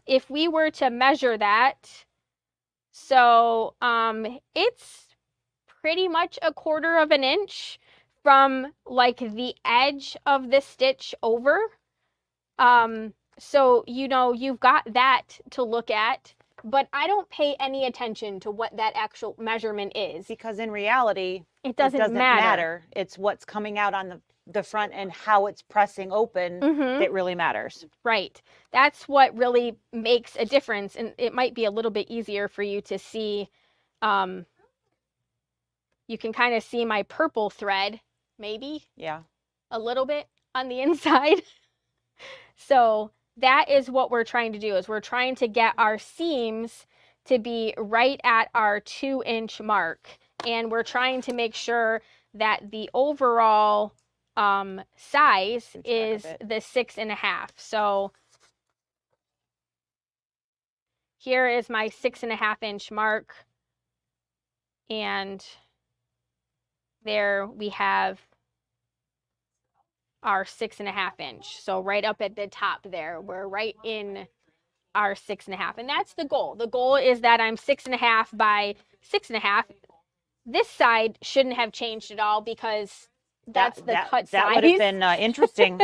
If we were to measure that, so it's pretty much a 1/4 of an inch from like the edge of the stitch over. So, you know, you've got that to look at, but I don't pay any attention to what that actual measurement is.
Because in reality,
it doesn't matter.
It's what's coming out on the front and how it's pressing open that really matters.
Right. That's what really makes a difference. And it might be a little bit easier for you to see. You can kind of see my purple thread, maybe.
Yeah.
A little bit on the inside. So that is what we're trying to do, is we're trying to get our seams to be right at our 2 inch mark. And we're trying to make sure that the overall size is the 6.5. So here is my 6.5 inch mark. And there we have our 6.5 inch. So right up at the top there, we're right in our 6.5. And that's the goal. The goal is that I'm 6.5 by 6.5. This side shouldn't have changed at all because that's the cut size.
That would have been interesting.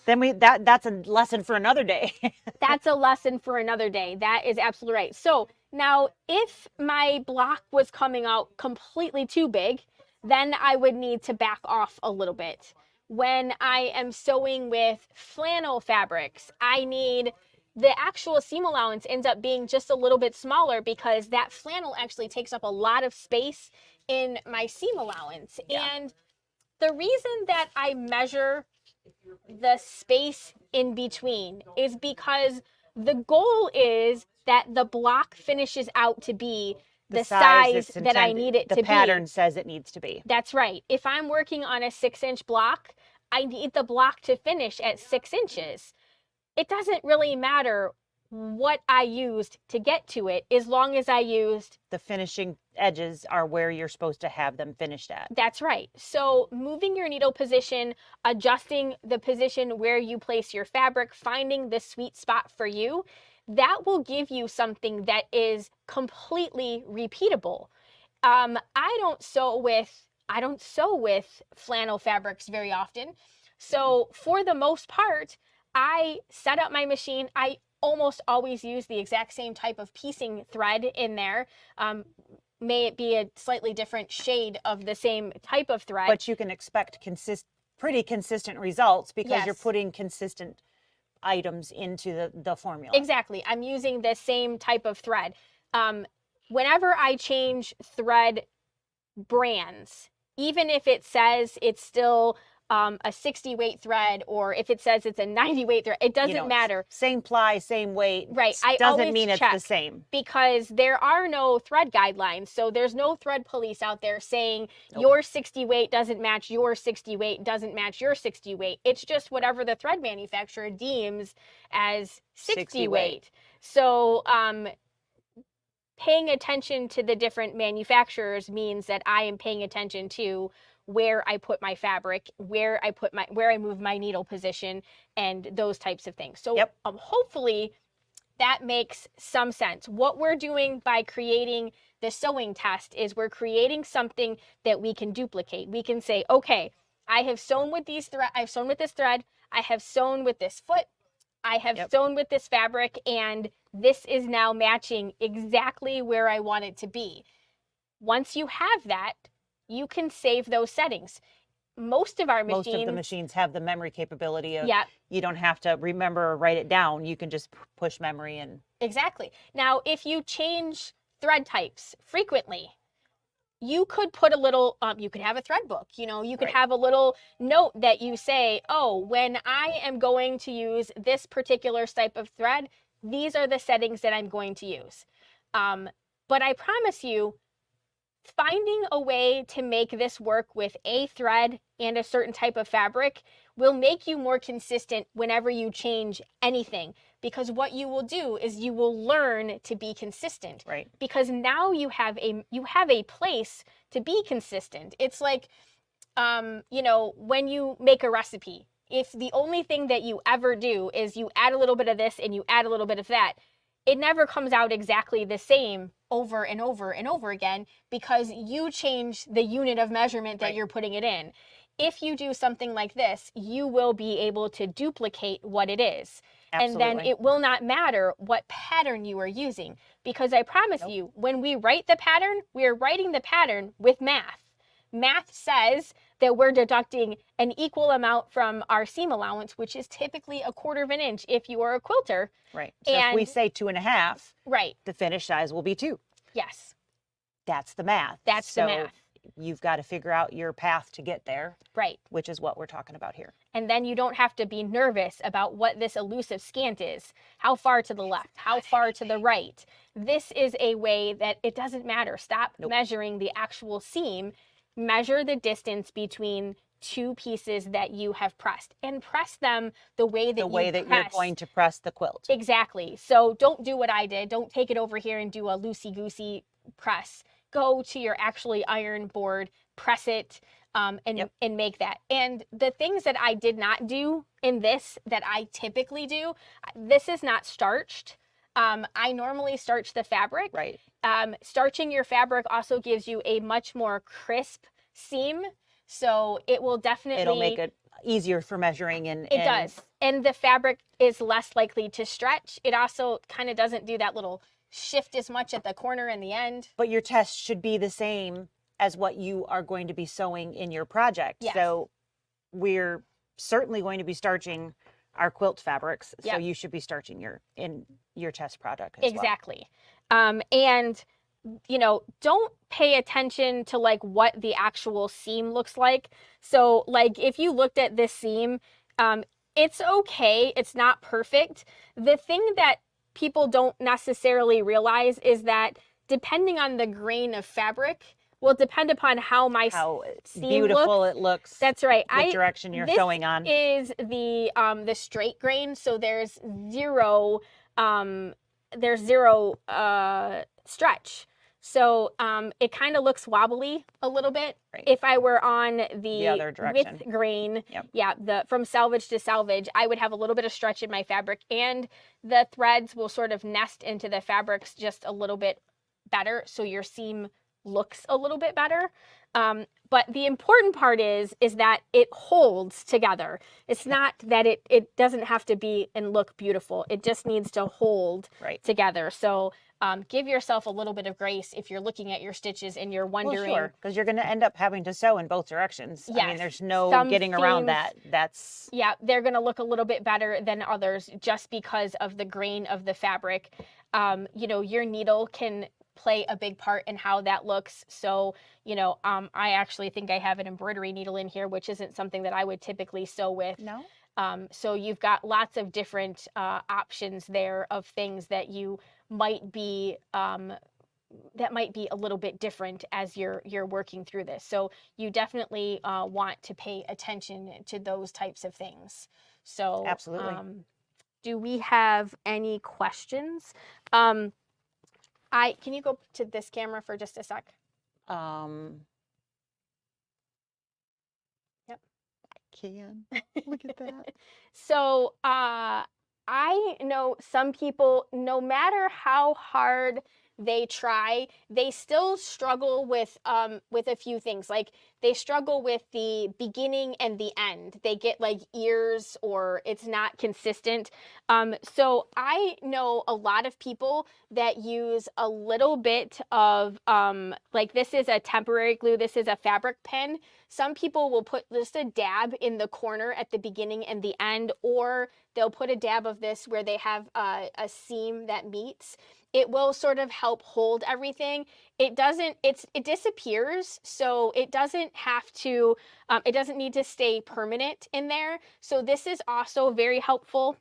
Then that's a lesson for another day.
That's a lesson for another day. That is absolutely right. So now if my block was coming out completely too big, then I would need to back off a little bit. When I am sewing with flannel fabrics, I need the actual seam allowance ends up being just a little bit smaller because that flannel actually takes up a lot of space in my seam allowance. Yeah. And the reason that I measure the space in between is because the goal is that the block finishes out to be the size that I need it to be.
The pattern says it needs to be.
That's right. If I'm working on a 6-inch block, I need the block to finish at 6 inches. It doesn't really matter what I used to get to it, as long as I used
the finishing edges are where you're supposed to have them finished at.
That's right. So moving your needle position, adjusting the position where you place your fabric, finding the sweet spot for you, that will give you something that is completely repeatable. I don't sew with flannel fabrics very often. So for the most part, I set up my machine. I almost always use the exact same type of piecing thread in there. May it be a slightly different shade of the same type of thread.
But you can expect pretty consistent results because
Yes.
you're putting consistent items into the formula.
Exactly. I'm using the same type of thread. Whenever I change thread brands, even if it says it's still a 60 weight thread, or if it says it's a 90 weight thread, it doesn't matter.
Same ply, same weight.
Right. I
doesn't
always
mean
check,
it's the same.
because there are no thread guidelines. So there's no thread police out there saying your 60 weight doesn't match your 60 weight, doesn't match your 60 weight. It's just whatever the thread manufacturer deems as 60 weight. So paying attention to the different manufacturers means that I am paying attention to where I put my fabric, where I move my needle position, and those types of things. So hopefully that makes some sense. What we're doing by creating the sewing test is we're creating something that we can duplicate. We can say, okay, I have sewn with this thread, I have sewn with this foot, I have sewn with this fabric, and this is now matching exactly where I want it to be. Once you have that, you can save those settings. Most of the machines
have the memory capability of, you don't have to remember or write it down. You can just push memory in.
Exactly. Now, if you change thread types frequently, you could put a little, you could have a thread book, you could have a little note that you say, oh, when I am going to use this particular type of thread, these are the settings that I'm going to use. But I promise you, finding a way to make this work with a thread and a certain type of fabric will make you more consistent whenever you change anything, because what you will do is you will learn to be consistent.
Right.
Because now you have a place to be consistent. It's like, when you make a recipe, if the only thing that you ever do is you add a little bit of this and you add a little bit of that, it never comes out exactly the same over and over and over again, because you change the unit of measurement that you're putting it in. If you do something like this, you will be able to duplicate what it is.
Absolutely.
And then it will not matter what pattern you are using, because I promise you, when we write the pattern, we are writing the pattern with math. Math says that we're deducting an equal amount from our seam allowance, which is typically 1/4 of an inch if you are a quilter.
Right. So if we say 2.5,
right,
the finished size will be 2.
Yes.
That's the math.
That's the math.
You've got to figure out your path to get there.
Right.
Which is what we're talking about here.
And then you don't have to be nervous about what this elusive scant is. How far to the left? How far to the right? This is a way that it doesn't matter. Stop measuring the actual seam. Measure the distance between two pieces that you have pressed, and press them the way that
you're going to press the quilt.
Exactly. So don't do what I did. Don't take it over here and do a loosey-goosey press. Go to your actually iron board, press it, and make that. And the things that I did not do in this that I typically do, this is not starched. I normally starch the fabric.
Right.
Starching your fabric also gives you a much more crisp seam. So it will definitely...
It'll make it easier for measuring. It
does. And the fabric is less likely to stretch. It also kind of doesn't do that little shift as much at the corner and the end.
But your test should be the same as what you are going to be sewing in your project.
Yes.
So we're certainly going to be starching our quilt fabrics. So you should be starching your test product as
exactly. And don't pay attention to like what the actual seam looks like. So like if you looked at this seam, it's okay. It's not perfect. The thing that people don't necessarily realize is that depending on the grain of fabric will depend upon how my
How
seam
beautiful
looks.
it looks.
That's right.
What direction you're sewing on.
This is the straight grain, so there's zero um, stretch. So it kind of looks wobbly a little bit.
Right.
If I were on
The other direction.
with grain,
Yep.
yeah, from selvage to selvage, I would have a little bit of stretch in my fabric, and the threads will sort of nest into the fabrics just a little bit better, so your seam looks a little bit better. But the important part is that it holds together. It's not that it doesn't have to be and look beautiful. It just needs to hold together. So give yourself a little bit of grace if you're looking at your stitches and you're wondering.
Well, sure, because you're going to end up having to sew in both directions.
Yes,
I mean, there's no getting around that.
Yeah, they're going to look a little bit better than others just because of the grain of the fabric. Your needle can play a big part in how that looks. So, I actually think I have an embroidery needle in here, which isn't something that I would typically sew with.
No.
So you've got lots of different options there of things that you might be that might be a little bit different as you're working through this. So you definitely want to pay attention to those types of things. So
absolutely.
Do we have any questions? Can you go to this camera for just a sec? Yep.
I can. Look at that.
So I know some people, no matter how hard they try, they still struggle with a few things. Like they struggle with the beginning and the end. They get like ears or it's not consistent. So I know a lot of people that use a little bit of like this is a temporary glue. This is a fabric pen. Some people will put just a dab in the corner at the beginning and the end, or they'll put a dab of this where they have a seam that meets. It will sort of help hold everything. It disappears, so it doesn't have to, it doesn't need to stay permanent in there. So this is also very helpful.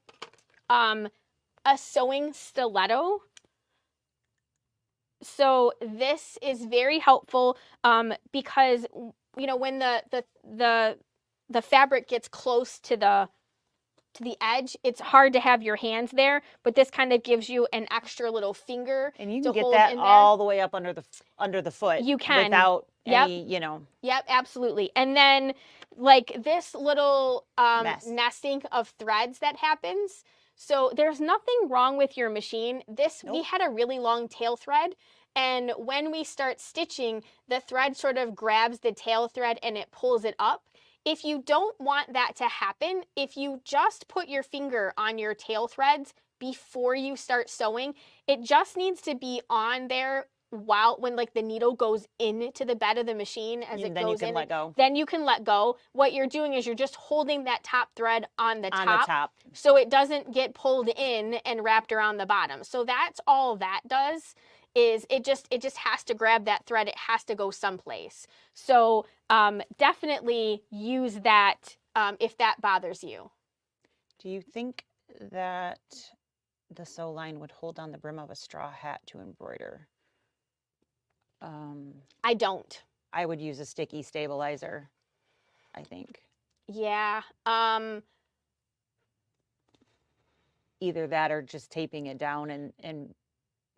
A sewing stiletto. So this is very helpful because when the fabric gets close to the edge, it's hard to have your hands there, but this kind of gives you an extra little finger.
And you can get that all the way up under the foot.
You can.
Without any,
Yep, absolutely. And then like this little nesting of threads that happens. So there's nothing wrong with your machine. We had a really long tail thread, and when we start stitching, the thread sort of grabs the tail thread and it pulls it up. If you don't want that to happen, if you just put your finger on your tail threads before you start sewing, it just needs to be on there when like the needle goes into the bed of the machine as it goes in.
Then you can let go.
Then you can let go. What you're doing is you're just holding that top thread on the top.
On
so it doesn't get pulled in and wrapped around the bottom. So that's all that does. Is it just has to grab that thread. It has to go someplace. So definitely use that if that bothers you.
Do you think that the sew line would hold on the brim of a straw hat to embroider?
I don't.
I would use a sticky stabilizer, I think.
Yeah.
Either that or just taping it down and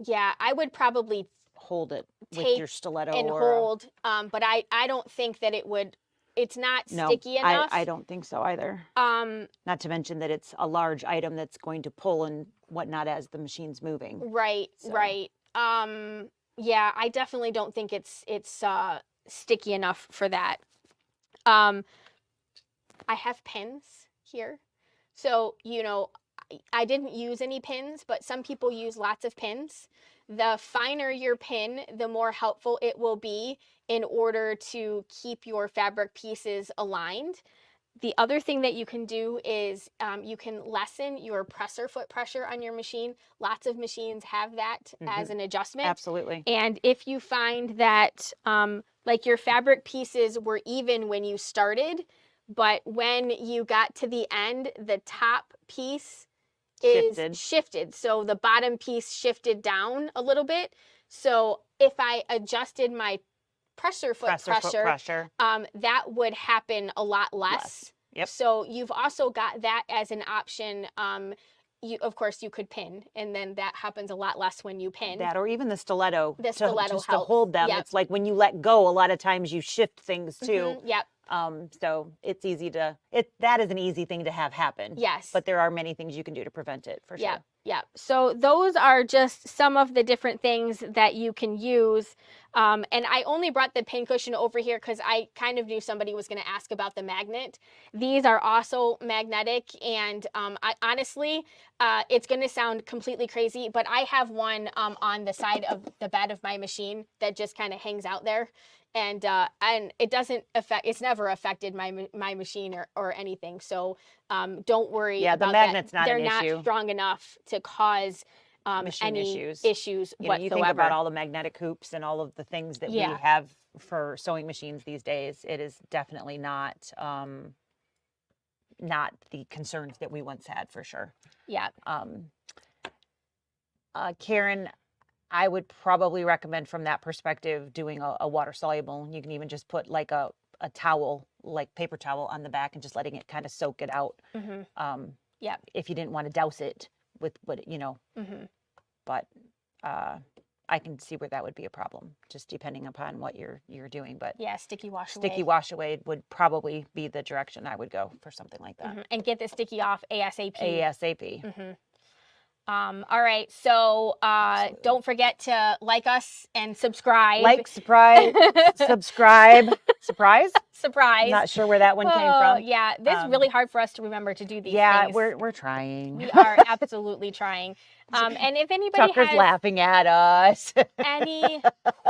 yeah, I would probably
hold it with your stiletto
and hold. But I don't think that it would. It's not sticky enough.
I don't think so either. Not to mention that it's a large item that's going to pull and whatnot as the machine's moving.
Right, right. Yeah, I definitely don't think it's sticky enough for that. I have pins here, so I didn't use any pins, but some people use lots of pins. The finer your pin, the more helpful it will be in order to keep your fabric pieces aligned. The other thing that you can do is you can lessen your presser foot pressure on your machine. Lots of machines have that as an adjustment.
Absolutely.
And if you find that like your fabric pieces were even when you started, but when you got to the end, the top piece is shifted. So the bottom piece shifted down a little bit. So if I adjusted my presser foot pressure, that would happen a lot less.
Yep.
So you've also got that as an option. Of course, you could pin, and then that happens a lot less when you pin.
That, or even the stiletto.
The stiletto
just
helps.
To hold them. Yep. It's like when you let go, a lot of times you shift things too.
Yep.
So it's easy to, that is an easy thing to have happen.
Yes.
But there are many things you can do to prevent it, for sure.
Yeah. So those are just some of the different things that you can use. And I only brought the pin cushion over here because I kind of knew somebody was going to ask about the magnet. These are also magnetic, and I honestly, it's going to sound completely crazy, but I have one on the side of the bed of my machine that just kind of hangs out there. And it doesn't affect, it's never affected my machine or anything. So don't worry about that.
Yeah, the magnet's not
an
issue.
They're not strong enough to cause any issues whatsoever.
You think about all the magnetic hoops and all of the things that we have for sewing machines these days. It is definitely not the concerns that we once had, for sure.
Yeah.
Karen, I would probably recommend from that perspective doing a water soluble. You can even just put like a towel, like paper towel, on the back and just letting it kind of soak it out.
Yeah.
If you didn't want to douse it with what, but I can see where that would be a problem, just depending upon what you're doing. But
yeah, sticky wash
away would probably be the direction I would go for something like that.
And get the sticky off ASAP.
ASAP.
All right, so don't forget to like us and subscribe.
Subscribe. Surprise?
Surprise.
Not sure where that one came from.
Yeah, this is really hard for us to remember to do these things.
Yeah, we're trying.
We are absolutely trying. And if anybody
Tucker's
has
laughing at us.
any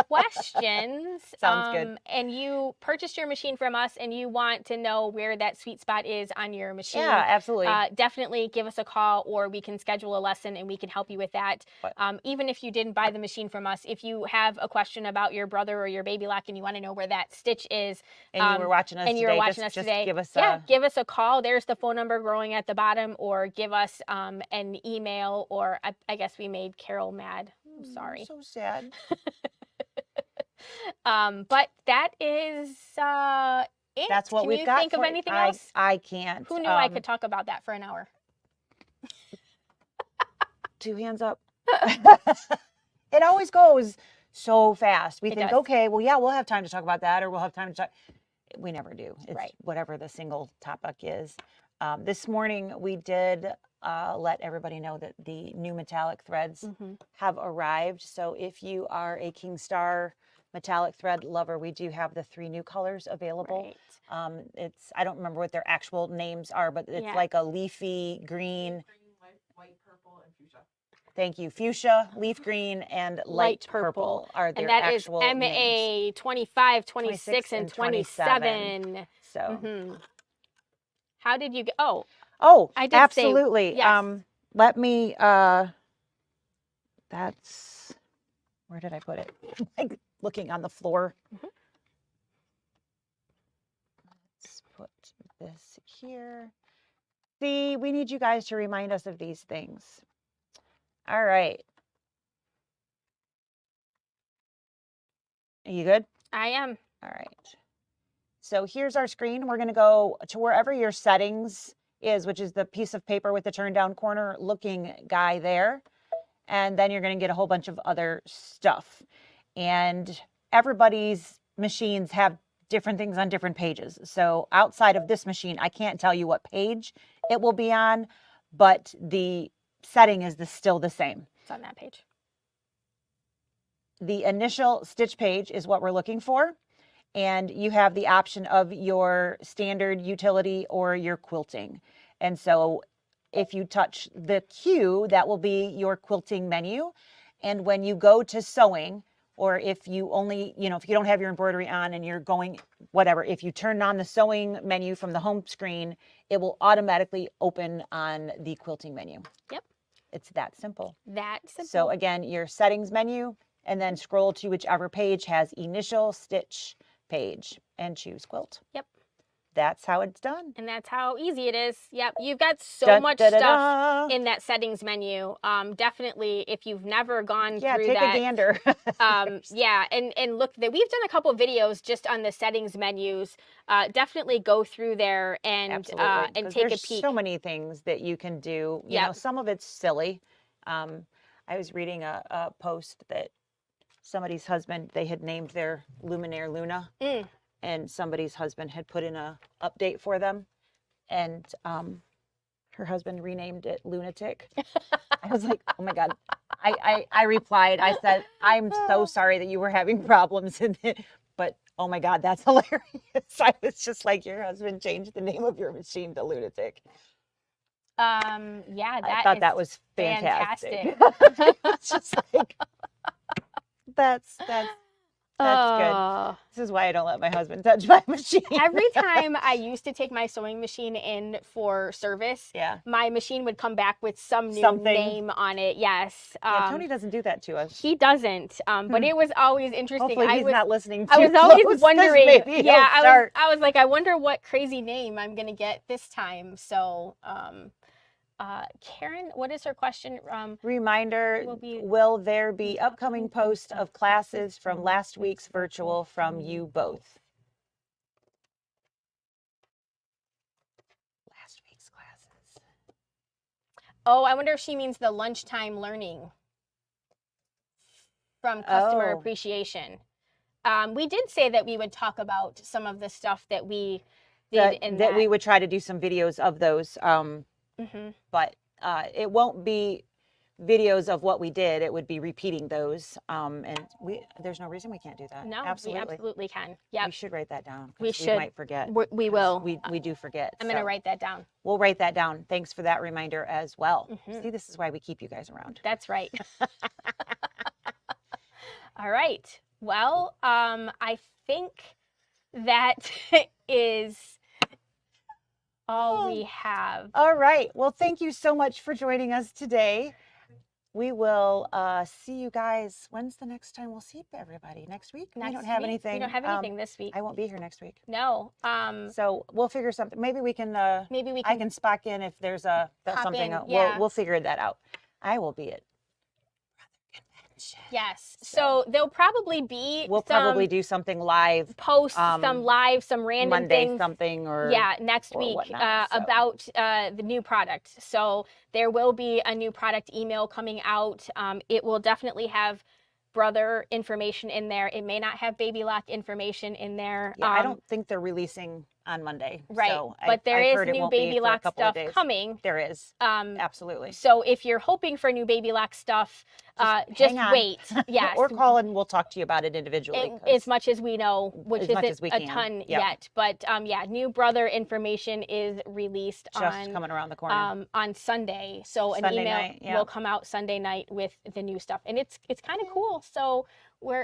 questions,
sounds good.
And you purchased your machine from us and you want to know where that sweet spot is on your machine,
yeah, absolutely.
Definitely give us a call, or we can schedule a lesson and we can help you with that. Even if you didn't buy the machine from us, if you have a question about your brother or your baby lock and you want to know where that stitch is,
and you were watching us today, give us
a call. There's the phone number growing at the bottom, or give us an email, or I guess we made Carol mad. I'm sorry.
So sad.
But that is it.
That's what we've got.
Can you think of anything else?
I can't.
Who knew I could talk about that for an hour?
2 hands up. It always goes so fast. We think, okay, well, yeah, we'll have time to talk about that, or we'll have time to talk. We never do. It's whatever the single topic is. This morning we did let everybody know that the new metallic threads have arrived. So if you are a King Star metallic thread lover, we do have the 3 new colors available. I don't remember what their actual names are, but it's like a leafy green,
white, purple, and fuchsia.
Thank you. Fuchsia, leaf green, and light purple are their actual names.
And that is MA 25, 26, and 27.
So
how did you go?
Oh,
I did
absolutely.
Say, yes.
Let me, that's, where did I put it? Like looking on the floor. Let's put this here. See, we need you guys to remind us of these things. All right. Are you good?
I am.
All right. So here's our screen. We're going to go to wherever your settings is, which is the piece of paper with the turn down corner looking guy there. And then you're going to get a whole bunch of other stuff. And everybody's machines have different things on different pages. So outside of this machine, I can't tell you what page it will be on, but the setting is still the same.
It's on that page.
The initial stitch page is what we're looking for. And you have the option of your standard utility or your quilting. And so if you touch the Q, that will be your quilting menu. And when you go to sewing, or if you only, if you don't have your embroidery on and you're going, whatever, if you turn on the sewing menu from the home screen, it will automatically open on the quilting menu.
Yep.
It's that simple.
That simple.
So again, your settings menu, and then scroll to whichever page has initial stitch page and choose quilt.
Yep.
That's how it's done.
And that's how easy it is. Yep. You've got so much stuff in that settings menu. Definitely, if you've never gone through
take
that.
a gander.
Yeah. And look, we've done a couple videos just on the settings menus. Definitely go through there and take a peek.
There's so many things that you can do. You know, some of it's silly. I was reading a post that somebody's husband, they had named their luminaire Luna. And somebody's husband had put in a update for them, and her husband renamed it Lunatic. I was like, oh my God. I replied, I said, I'm so sorry that you were having problems in it, but oh my God, that's hilarious. I was just like, your husband changed the name of your machine to Lunatic.
Yeah,
I thought that was fantastic. It's just like, that's good. This is why I don't let my husband touch my machine.
Every time I used to take my sewing machine in for service, my machine would come back with some new name on it. Yes.
Tony doesn't do that to us.
He doesn't. But it was always interesting.
Hopefully he's not listening to
I was always wondering. I was like, I wonder what crazy name I'm going to get this time. So, Karen, what is her question?
Reminder, will there be upcoming posts of classes from last week's virtual from you both? Last week's classes.
Oh, I wonder if she means the lunchtime learning from customer appreciation. We did say that we would talk about some of the stuff that we did
that we would try to do some videos of those. But it won't be videos of what we did. It would be repeating those. And there's no reason we can't do that.
No,
absolutely.
we absolutely can. Yeah,
we should write that down.
We should.
We might forget.
We will.
We do forget.
I'm going to write that down.
We'll write that down. Thanks for that reminder as well. See, this is why we keep you guys around.
That's right. All right. Well, I think that is all we have.
All right. Well, thank you so much for joining us today. We will see you guys. When's the next time we'll see everybody? Next week? We don't have anything.
We don't have anything this week.
I won't be here next week.
No.
So we'll figure something. Maybe we can. I can spock in if there's something. We'll figure that out. I will be at convention.
Yes. So there'll probably be.
We'll probably do something live.
Post some random
Monday
things.
Something or
next week about the new product. So there will be a new product email coming out. It will definitely have brother information in there. It may not have baby lock information in there.
Yeah, I don't think they're releasing on Monday.
Right.
So
but there is new baby lock stuff coming.
There is. Absolutely.
So if you're hoping for new baby lock stuff, just wait. Yes.
Or call and we'll talk to you about it individually.
As much as we know, which isn't a ton yet. But new brother information is released
coming around the corner.
On Sunday. So an email will come out Sunday night with the new stuff. And it's kind of cool. So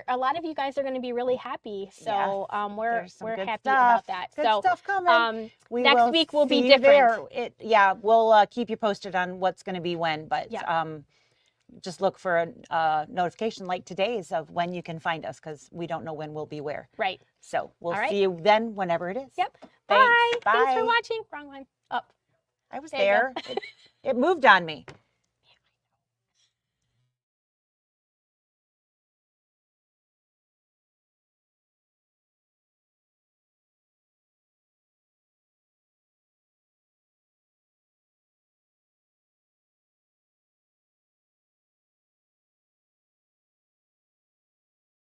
a lot of you guys are going to be really happy. So we're happy about that.
Good stuff coming.
Next week will be different.
We'll keep you posted on what's going to be when, but just look for a notification like today's of when you can find us, because we don't know when we'll be where.
Right.
So we'll see you then whenever it is.
Yep.
Thanks.
Bye. Thanks for watching. Wrong one. Up.
I was there. It moved on me.